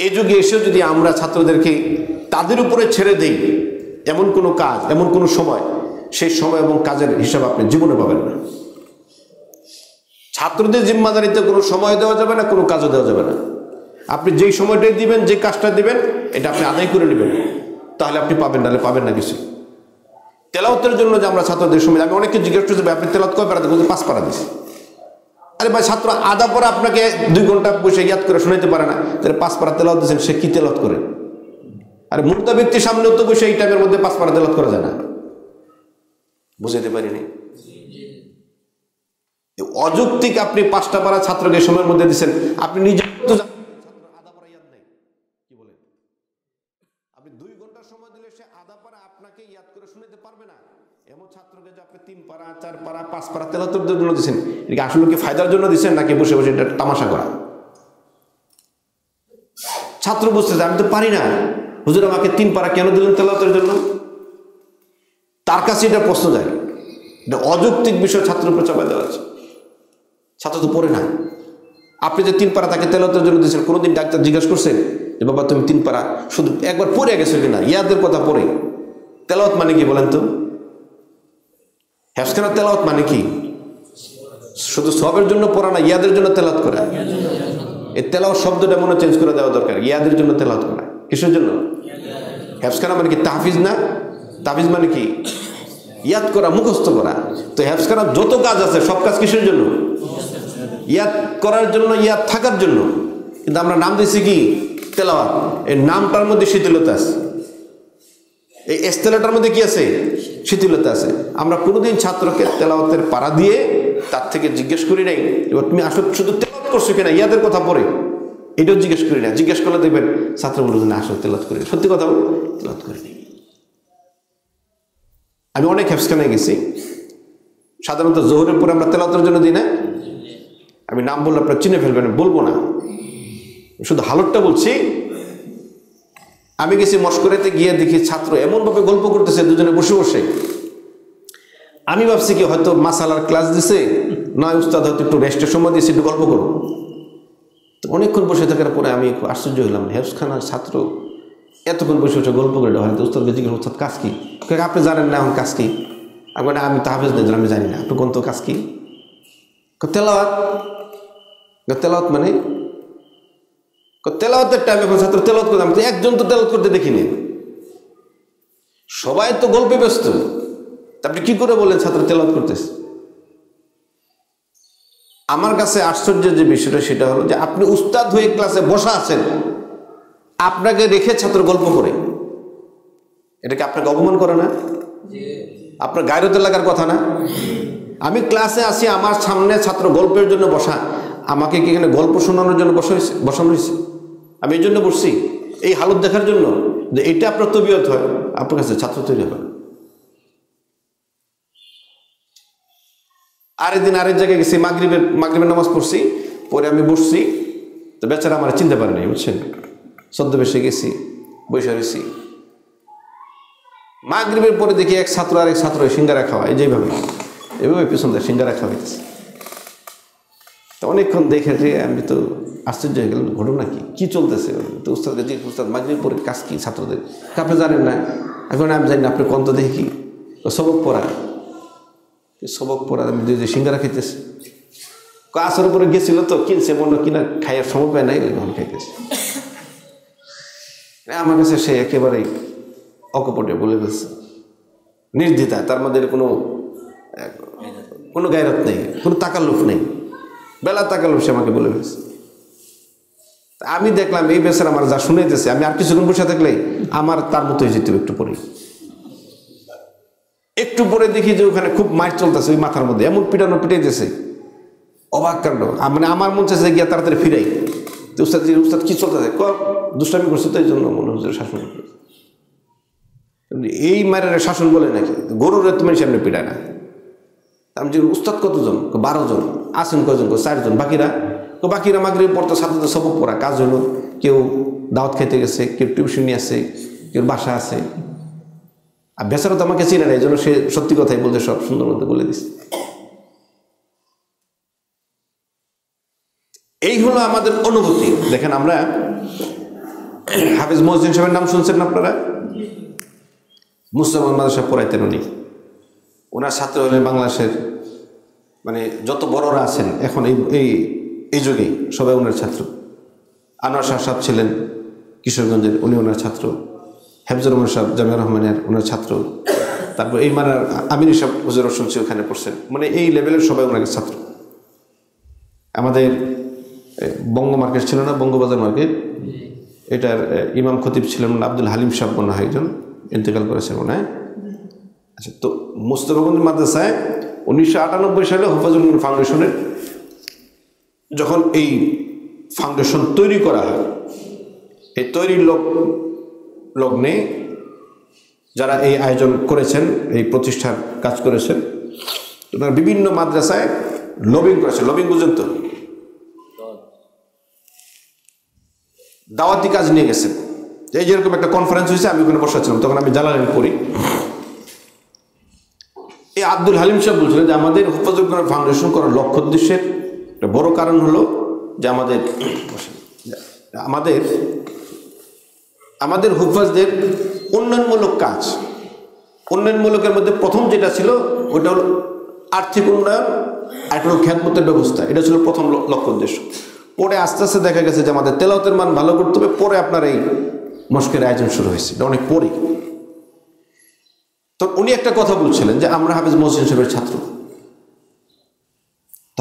Speaker 1: এই যুগে এসেও যদি আমরা ছাত্রদেরকে তাদের উপরে ছেড়ে দেই এমন কোনো কাজ, এমন কোনো সময়, সেই সময় এবং কাজের হিসাব আপনি জীবনে পাবেন না। ছাত্রদের জিম্মাদারিতে কোনো সময় দেওয়া যাবে না, কোনো কাজও দেওয়া যাবে না। আপনি যেই সময়টাই দিবেন, যে কাজটা দিবেন, এটা আপনি আদায় করে নেবেন, তাহলে আপনি পাবেন, নাহলে পাবেন না কিছু। তেলাওয়াতের জন্য যে আমরা ছাত্রদের সময়, আমি অনেককে জিজ্ঞেস করছি আপনি তেলাওয়াত কয় পারা দেবেন? 5 পারা দিচ্ছি। আরে ভাই, ছাত্র আধা পড়া আপনাকে 2 ঘন্টা বসে ইয়াদ করে শোনাইতে পারে না, তাহলে 5 পারা তেলাওয়াত দিচ্ছেন, সে কি তেলাওয়াত করে? আরে মুর্দা ব্যক্তির সামনেও তো বসে এই টাইমের মধ্যে 5 পারা তেলাওয়াত করা যায় না। বুঝাইতে পারিনি? অযৌক্তিক আপনি 5টা পারা ছাত্রকে সময়ের মধ্যে দিচ্ছেন, আপনি নিজে তো আধা পারা ইয়াদ নেই, কি বলেন? আপনি 2 ঘন্টার সময় দিলে সে আধা পারা আপনাকে ইয়াদ করে শুনাইতে পারবে না। এমন ছাত্রকে যে আপনি 3 পারা, 4 পারা, 5 পারা তেলাওয়াতের জন্য দিচ্ছেন, এটা আসলে কি ফায়দার জন্য দিচ্ছেন নাকি বসে বসে এটা তামাশা করা? ছাত্র বুঝতেছে আমি তো পারি না, হুজুর আমাকে 3 পারা কেন দিলেন তেলাওয়াতের জন্য? তার কাছে এটা প্রশ্ন যায়। এটা অযৌক্তিক বিষয় ছাত্রের উপর চাপাই দেওয়া আছে। ছাত্র তো পড়ে না। আপনি যে 3 পারা তাকে তেলাওয়াতের জন্য দিয়েছেন, কোনোদিন ডাক্তার জিজ্ঞাসা করছেন যে বাবা তুমি 3 পারা শুধু একবার পড়ে গেছো কিনা? ইয়াদের কথা পড়ে। তেলাওয়াত মানে কি বলেন তো? হেফজখানার তেলাওয়াত মানে কি? শুধু সবের জন্য পড়া না, ইয়াদের জন্য তেলাওয়াত করা। এই তেলাওয়াত শব্দটা মনে চেঞ্জ করে দেওয়া দরকার। ইয়াদের জন্য তেলাওয়াত করা। কিসের জন্য? হেফজখানা মানে কি তাহফিজ না? তাহফিজ মানে কি? ইয়াদ করা, মুখস্থ করা। তো হেফজখানার যত কাজ আছে সব কাজ কিসের জন্য? ইয়াদ করার জন্য, ইয়াদ থাকার জন্য। কিন্তু আমরা নাম দিয়েছি কি? তেলাওয়াত। এই নামটার মধ্যে শিথিলতা আছে, এই এস্তেলাটার মধ্যে কি আছে? শিথিলতা আছে। আমরা কোনোদিন ছাত্রকে তেলাওয়াতের পারা দিয়ে তার থেকে জিজ্ঞেস করি নাই এবার তুমি আসলে শুধু তেলাওয়াত করছো কিনা, ইয়াদের কথা পড়ে, এটাও জিজ্ঞেস করি না। জিজ্ঞেস করলে দেখবেন ছাত্র বলবে না আসলে তেলাওয়াত করি। সত্যি কথা বল, তেলাওয়াত করিনি। আমি অনেক হেফজখানায় গেছি, সাধারণত জোহরের পরে আমরা তেলাওয়াতের জন্য দিই না। আমি নাম বললে আপনারা চিনে ফেলবেন, বলবো না, শুধু হালতটা বলছি। আমি গেছি মস্করেতে, গিয়ে দেখি ছাত্র এমনভাবে গল্প করতেছে দুজনে বসে বসে। আমি ভাবছি কি হয়তো মাসালার ক্লাস দিছে, নয় উস্তাদ হয়তো একটু রেস্টের সময় দিয়েছে, একটু গল্প করো। তো অনেকক্ষণ বসে থাকার পরে আমি আশ্চর্য হলাম, হেফজখানার ছাত্র এতক্ষণ বসে বসে গল্প করে। হয়তো উস্তাদকে জিজ্ঞেস উস্তাদ কাজ কি? আপনি জানেন না এখন কাজ কি? আমি তাহফিজ নেই, আমি জানি না। একটু কোন তো কাজ কি? তেলাওয়াত। তেলাওয়াত মানে তেলাওয়াতের টাইম এখন ছাত্র তেলাওয়াত করতে, আমি তো একজন তো তেলাওয়াত করতে দেখিনি। সবাই তো গল্পে ব্যস্ত। আপনি কি করে বলেন ছাত্র তেলাওয়াত করতেছে? আমার কাছে আশ্চর্যের যে বিষয়টা সেটা হলো যে আপনি উস্তাদ হয়ে ক্লাসে বসা আছেন, আপনাকে রেখে ছাত্র গল্প করে, এটাকে আপনাকে অপমান করে না? আপনার গায়রতে লাগার কথা না? আমি ক্লাসে আসি, আমার সামনে ছাত্র গল্পের জন্য বসা, আমাকে কি এখানে গল্প শোনানোর জন্য বসানো হয়েছে? আমি এই জন্য বসছি এই হালত দেখার জন্য যে এটা আপনার তবিয়ত হয়, আপনার কাছে ছাত্র তৈরি হবে। আরেকদিন আরেক জায়গায় গেছি, মাগরিবের নামাজ পড়ছি, পরে আমি বসছি, তো বেচারা আমার চিনতে পারে নাই, বুঝছেন? ছদ্মবেশে গেছি, বসে রয়েছি। মাগরিবের পরে দেখি এক ছাত্র আরেক ছাত্র সিঙ্গারা খাওয়া, এই যেভাবে এভাবে পিছন দিয়ে সিঙ্গারা খাওয়াইতেছে। তো অনেকক্ষণ দেখে যে আমি তো আশ্চর্য হয়ে গেলাম, ঘটনা কি চলতেছে? তো উস্তাদকে জিজ্ঞেস, উস্তাদ মাগরিবের পরে কাজ কি ছাত্রদের? আপনি জানেন না? এখন আমি জানি না, আপনি কন্ত দেখি কি? সবক পড়া। সবক পড়া, আমি দুই সিঙ্গারা খাইতেছে। আসর উপরে গেছিল তো কিনছে, মনে কিনা খাইয়ার সময় পায় নাই, এখন খাইতেছে। আমার কাছে সে একেবারেই অকপটে বলে ফেলছে, নির্দ্বিধা, তার মধ্যে কোনো গায়রত নেই, কোনো তাকাল্লুফ নেই, বেলা তাকাল্লুফ, সে আমাকে বলে ফেলছে। আমি দেখলাম এই বেচারা আমার যা শুনাইতেছে, আমি আর কিছুক্ষণ বসে থাকলে আমার তার মতো হয়ে যেত। একটু পরে দেখি যে ওখানে খুব মাইর চলতেছে ওই মাথার মধ্যে, এমন পিটানো পিটাইতেছে, অবাক কাণ্ড। মানে আমার মন চাইছে গিয়া তাড়াতাড়ি ফিরাই। উস্তাদ কি চলতেছে? দুষ্টামি করছে তো এই জন্য মনে হচ্ছে শাসন। এই মায়ের শাসন বলে নাকি? গরুর তুমি সামনে পিটায় না। আমি যে উস্তাদ কতজন? 12 জন। আসেন কজন? 4 জন। বাকিরা মাগরিব পড়তো, ছাত্রদের সবক পড়া কাজ হলো। কেউ দাওয়াত খাইতে গেছে, কেউ টিউশনি আছে, কেউ বাসা আছে। আর বেচারা তো আমাকে চিনে না, এই জন্য সে সত্যি কথাই বলতে সব সুন্দর মতো বলে দিচ্ছে। এই হলো আমাদের অনুভূতি। দেখেন, আমরা হাফিজ মহসিন সাহেবের নাম শুনছেন না আপনারা? মুসলিম মাদ্রাসা পড়াইতেন উনি। ওনার ছাত্র হলেন বাংলাদেশের মানে যত বড়রা আছেন এখন এই যুগেই সবাই ওনার ছাত্র। আনোয়ার শাহ সাহেব ছিলেন কিশোরগঞ্জের, উনি ওনার ছাত্র। হেফজুর রহমান সাহেব জামিয়া রহমানের ওনার ছাত্র। তারপর এই মারার আমিনী সাহেব হুজুর শুনছি ওখানে পড়ছেন। মানে এই লেভেলের সবাই ওনার ছাত্র। আমাদের বঙ্গ মার্কেট ছিল না, বঙ্গবাজার মার্কেট, এটার ইমাম খতিব ছিলেন আব্দুল হালিম সাহেব, মনে হয় একজন ইন্তেকাল করেছেন মনে হয়। আচ্ছা, তো মোস্তফাগঞ্জ মাদ্রাসায় 1998 সালে হুফাজুল ফাউন্ডেশনের যখন এই ফাউন্ডেশন তৈরি করা হয়, এই তৈরির লগ্নে যারা এই আয়োজন করেছেন, এই প্রতিষ্ঠার কাজ করেছেন, তারা বিভিন্ন মাদ্রাসায় লবিং করেছেন। লবিং বুঝেন তো? দাওয়াতি কাজ নিয়ে গেছেন। এই যেরকম একটা কনফারেন্স হয়েছে, আমি ওখানে বসাচ্ছিলাম, তখন আমি জালালাইন পড়ি। এই আব্দুল হালিম সাহেব বলছিলেন যে আমাদের হুফাজুল কোরআন ফাউন্ডেশন করার লক্ষ্য উদ্দেশ্যের একটা বড় কারণ হলো যে আমাদের হুফাজদের উন্নয়নমূলক কাজ। উন্নয়নমূলকের মধ্যে প্রথম যেটা ছিল ওটা হলো আর্থিক উন্নয়ন, আর একটা হলো খেদমতের ব্যবস্থা। এটা ছিল প্রথম লক্ষ্য উদ্দেশ্য। পরে আস্তে আস্তে দেখা গেছে যে আমাদের তেলাওয়াতের মান ভালো করতে হবে। পরে আপনার এই মস্কের আয়োজন শুরু হয়েছে, এটা অনেক পরে। তো উনি একটা কথা বলছিলেন যে আমরা হাফিজ মহসিন সাহেবের ছাত্র।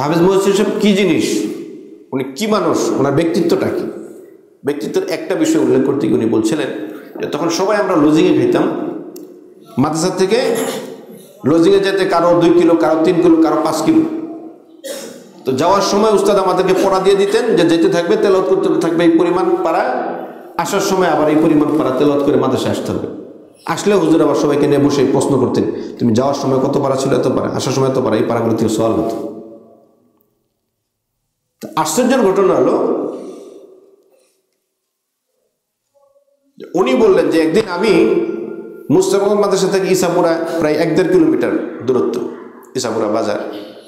Speaker 1: হাফিজ মহসিন সাহেব কি জিনিস, উনি কি মানুষ, ওনার ব্যক্তিত্বটা কি? ব্যক্তিত্বের একটা বিষয় উল্লেখ করতে গিয়ে উনি বলছিলেন যে তখন সবাই আমরা লজিংয়ে খাইতাম। মাদ্রাসা থেকে লজিংয়ে যেতে কারো 2 কিলো, কারো 3 কিলো, কারো 5 কিলো। তো যাওয়ার সময় উস্তাদ আমাদেরকে পড়া দিয়ে দিতেন যে যেতে থাকবে, তেলাওয়াত করতে থাকবে এই পরিমাণ পারা, আসার সময় আবার এই পরিমাণ পারা তেলাওয়াত করে মাদ্রাসায় আসতে হবে। আসলে হুজুর আবার সবাইকে নিয়ে বসে প্রশ্ন করতেন, তুমি যাওয়ার সময় কত পারা ছিল? এত পারা। আসার সময় এত পারা। এই পারাগুলো থেকে সওয়াল হতো। আশ্চর্যের ঘটনা হলো উনি বললেন যে একদিন আমি মুস্তাফাগঞ্জ মাদ্রাসা থেকে ইসাপুরা প্রায় 1-1.5 কিলোমিটার দূরত্ব, ইসাপুরা বাজার,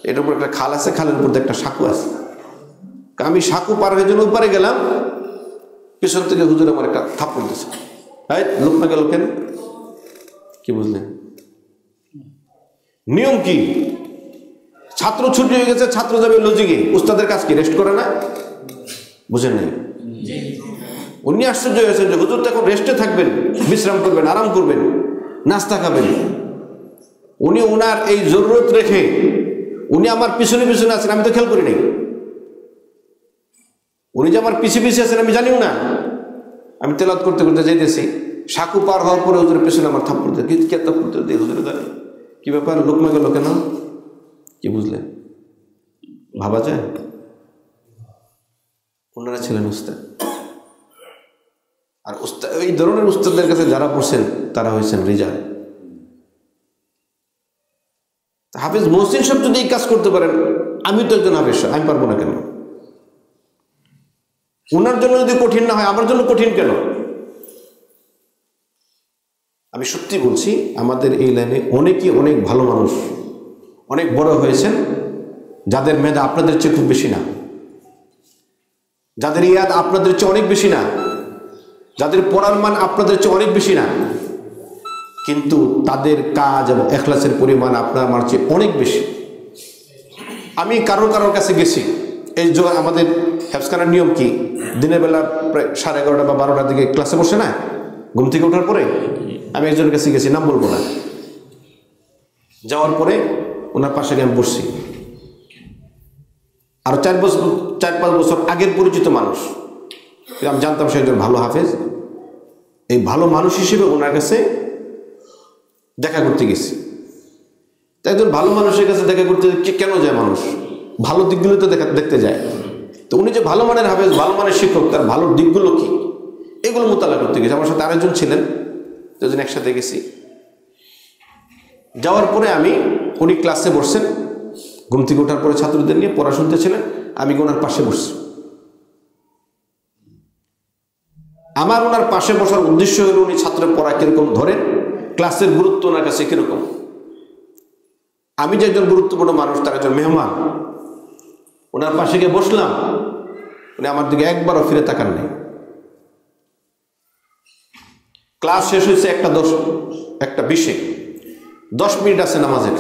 Speaker 1: এটার উপর একটা খাল আছে, খালের উপর একটা সাঁকু আছে। আমি সাঁকু পার হয়ে জন্য উপরে গেলাম, পিছন থেকে হুজুর আমার একটা থাপ্পড় দিয়েছে। লোক না গেল কেন? কি বুঝলেন? নিয়ম কি? ছাত্র ছুটি হয়ে গেছে, ছাত্র যাবে লজিকে, উস্তাদের কাজ কি রেস্ট করে না? বুঝেন নাই? উনি আশ্চর্য হয়েছেন যে হুজুর তো এখন রেস্টে থাকবেন, বিশ্রাম করবেন, আরাম করবেন, নাস্তা খাবেন। উনি ওনার এই জরুরত রেখে উনি আমার পিছনে পিছনে আছেন, আমি তো খেয়াল করি নাই। উনি যে আমার পিছিয়ে পিছিয়ে আছেন আমি জানিও না। আমি তেলাওয়াত করতে করতে যাইতেছি, সাঁকু পার হওয়ার পরে হুজুরের পেছনে আমার থাপ্পড় দিয়ে কি থাপ্পড় দিয়ে হুজুরে জানে কি ব্যাপার, লোকমা গেল কেন? কি বুঝলেন? ভাবা যায়? ওনারা ছিলেন উস্তাদ। আর উস্তাদ, এই ধরনের উস্তাদদের কাছে যারা পড়ছেন তারা হয়েছেন রিজাল। হাফিজ মহসিন সাহেব যদি এই কাজ করতে পারেন, আমি তো একজন হাফিজ, আমি পারবো না কেন? ওনার জন্য যদি কঠিন না হয়, আমার জন্য কঠিন কেন? আমি সত্যি বলছি, আমাদের এই লাইনে অনেকেই অনেক ভালো মানুষ, অনেক বড় হয়েছেন, যাদের মেধা আপনাদের চেয়ে খুব বেশি না, যাদের ইয়াদ আপনাদের চেয়ে অনেক বেশি না, যাদের পড়ার মান আপনাদের চেয়ে অনেক বেশি না, কিন্তু তাদের কাজ এবং এখলাসের পরিমাণ আপনার আমার চেয়ে অনেক বেশি। আমি কারোর কাছে গেছি, এই যে আমাদের হেফজখানার নিয়ম কি, দিনের বেলা প্রায় 11:30 বা 12টার দিকে ক্লাসে বসে না, ঘুম থেকে ওঠার পরে আমি একজনের কাছে গেছি, নাম বলবো না। যাওয়ার পরে ওনার পাশে আমি বসছি। আরো 4-5 বছর আগের পরিচিত মানুষ, আমি জানতাম সে একজন ভালো হাফেজ। এই ভালো মানুষ হিসেবে ওনার কাছে দেখা করতে গেছি। একজন ভালো মানুষের কাছে দেখা করতে কেন যায় মানুষ? ভালো দিকগুলো তো দেখতে যায়। তো উনি যে ভালো মানের হাফেজ, ভালো মানের শিক্ষক, তার ভালো দিকগুলো কি, এগুলো মোতালা করতে গেছি। আমার সাথে আরেকজন ছিলেন, দুজন একসাথে গেছি। যাওয়ার পরে উনি ক্লাসে বসছেন, ঘুম থেকে ওঠার পরে ছাত্রদের নিয়ে পড়া শুনতেছিলেন, আমি ওনার পাশে বসছি। আমার ওনার পাশে বসার উদ্দেশ্য হলো উনি ছাত্রের পড়া কিরকম ধরেন, ক্লাসের গুরুত্ব ওনার কাছে কিরকম। আমি যে একজন গুরুত্বপূর্ণ মানুষ, তার একজন মেহমান, ওনার পাশে গিয়ে বসলাম, উনি আমার দিকে একবারও ফিরে তাকান নেই। ক্লাস শেষ হয়েছে 1:20, 10 মিনিট আছে নামাজের।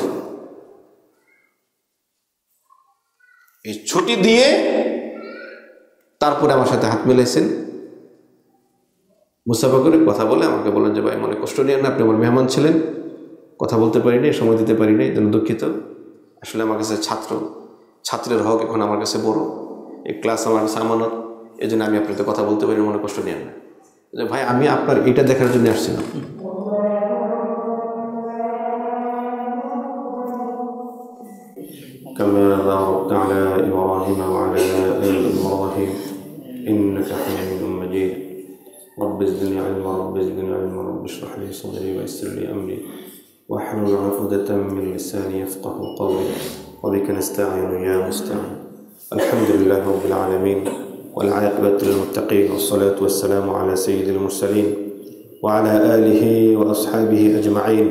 Speaker 1: এই ছুটি দিয়ে তারপরে আমার সাথে হাত মিলাইছেন, মুসাফা করে কথা বলে আমাকে বলেন যে ভাই মনে কষ্ট নিয়েন না, আপনি আমার মেহমান ছিলেন, কথা বলতে পারিনি, সময় দিতে পারিনি, এই জন্য দুঃখিত। আসলে আমার কাছে ছাত্রের হক এখন আমার কাছে বড়, এই ক্লাস আমার কাছে আমানত, এই জন্য আমি আপনাদের কথা বলতে পারি, মনে কষ্ট নিয়েন না। যে ভাই আমি আপনার এটা দেখার জন্য আসছিলাম। كما باركت على إبراهيم وعلى آل إبراهيم إنك حميد مجيد. رب زدني علما رب زدني علما رب اشرح لي صدري ويسر لي أمري واحلل عقدة من لساني يفقه قولي وبك نستعين يا مستعين. الحمد لله رب العالمين والعاقبة للمتقين والصلاة والسلام على سيد المرسلين وعلى آله وأصحابه أجمعين.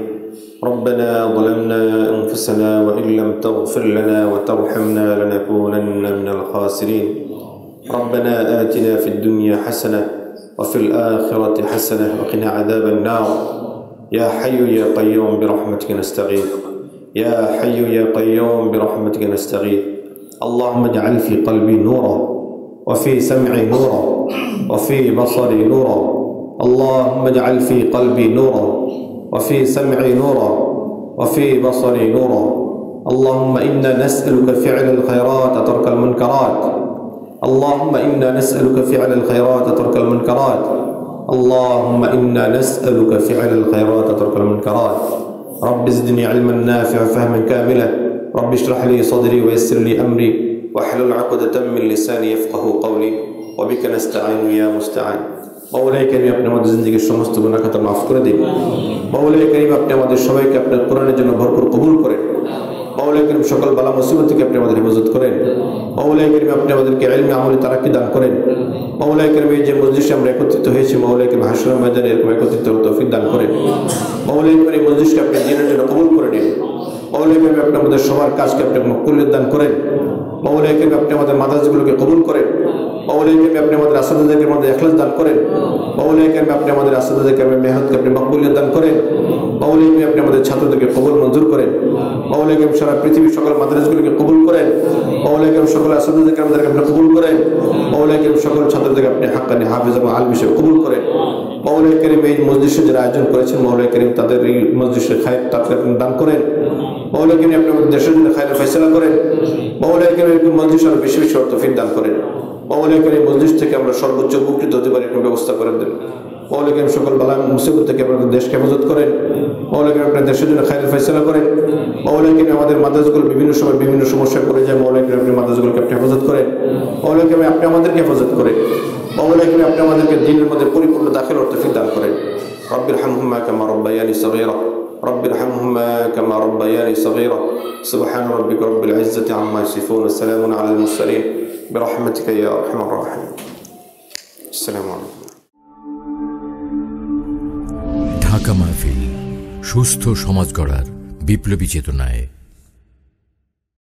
Speaker 1: ربنا ظلمنا أنفسنا وإن لم تغفر لنا وترحمنا لنكونن من الخاسرين. ربنا آتنا في الدنيا حسنة وفي الآخرة حسنة وقنا عذاب النار. يا حي يا قيوم برحمتك نستغيث. يا حي يا قيوم برحمتك نستغيث. اللهم اجعل في قلبي نورا وفي سمعي نورا وفي بصري نورا. اللهم اجعل في قلبي نورا وفي سمعي نورا وفي بصري نورا. اللهم إنا نسألك فعل الخيرات وترك المنكرات. اللهم إنا نسألك فعل الخيرات وترك المنكرات. اللهم إنا نسألك فعل الخيرات وترك المنكرات. رب زدني علما نافعا فهما كاملا. رب اشرح لي صدري ويسر لي أمري واحلل عقدة من لساني يفقه قولي وبك نستعين يا مستعان. মওলাই কারীম আপনি আমাদের জিন্দেগীর সমস্ত গুনাহ খাতা মাফ করে দিন। মওলাই কারীম আপনি আমাদের সবাইকে আপনার কোরআনের জন্য ভরপুর কবুল করেন। মওলাই কারীম সকল বালা মুসিবত থেকে আপনি আমাদের হেফাজত করেন। মওলাই কারীম আপনি আমাদেরকে ইলমে আমলে তারাক্কি দান করেন। মওলাই কারীম এই যে মজলিসে আমরা একত্রিত হয়েছি, মওলাই কারীম হাশরের ময়দানে এরকম একত্রিত হওয়ার তৌফিক দান করেন। মওলাই কারীম এই মজলিসকে আপনি দ্বীনের জন্য কবুল করে নিন। মওলাই কারীম আপনি আমাদের সবার কাজকে আপনি মকবুলিয়ত দান করেন। মওলাই কারীম আপনি আমাদের মাদ্রাসাগুলোকে কবুল করেন। মওলাই কারীম আপনি আমাদের আসাদাদেরকে মধ্যে ইখলাস দান করেন। মওলাই কারীম আপনি আমাদের আসাদাদেরকে মেহনতকে আপনি মকবুলিয়ত দান করেন। মওলাই কারীম আপনি আমাদের ছাত্রদেরকে কবুল মঞ্জুর করেন। মওলাই কারীম সারা পৃথিবীর সকল মাদ্রাসাগুলোকে কবুল করেন। মওলাই কারীম সকল আসাদাদেরকে আমাদেরকে আপনি কবুল করেন। মওলাই কারীম সকল ছাত্রদেরকে আপনি হাক্কানি হাফেজ এবং আলিম হিসেবে কবুল করেন। মওলাই কারীম এই মজলিসের যারা আয়োজন করেছেন, মওলাই কারীম তাদের এই মজলিসের খায়ের তাকে আপনি দান করেন। মওলাই কারীম আপনি আমাদের দেশের জন্য খায়ের ফয়সালা করেন। মওলাই কারীম এই মজলিস আরো বেশি বেশি তৌফিক দান করেন। মওলাই কারীম মজলিস থেকে আমরা সর্বোচ্চ উপকৃত হতে পারি এরকম ব্যবস্থা করে দেন। মওলাই কারীম সকল বালা মুসিবত থেকে আপনাদের দেশকে হেফাজত করেন। মওলাই কারীম আপনার দেশের জন্য খায়ের ফয়সালা করেন। মওলাই কারীম আমাদের মাদ্রাসাগুলো বিভিন্ন সময় বিভিন্ন সমস্যা করে যায়, মওলাই কারীম আপনি মাদ্রাসাগুলোকে আপনি হেফাজত করেন। মওলাই কারীম আপনি আমাদেরকে হেফাজত করেন। মওলাই কারীম আপনি আমাদেরকে দ্বীনের মধ্যে পরিপূর্ণ দাখিল ও তৌফিক দান করেন। রব্বির হামহুমা কামা রাব্বায়ানি সগীরা। রব্বির হামহুমা কামা রাব্বায়ানি সগীরা। সুবহান রাব্বিকা রব্বিল ইজ্জাতি আম্মা ইয়াসিফুন ওয়া সালামুন আলাল মুরসালিন বিরহমাতিকা ইয়া আরহামার রাহিমিন। আসসালামু আলাইকুম।
Speaker 2: ঢাকা মাহফিল সুস্থ সমাজ গড়ার বিপ্লবী চেতনায়।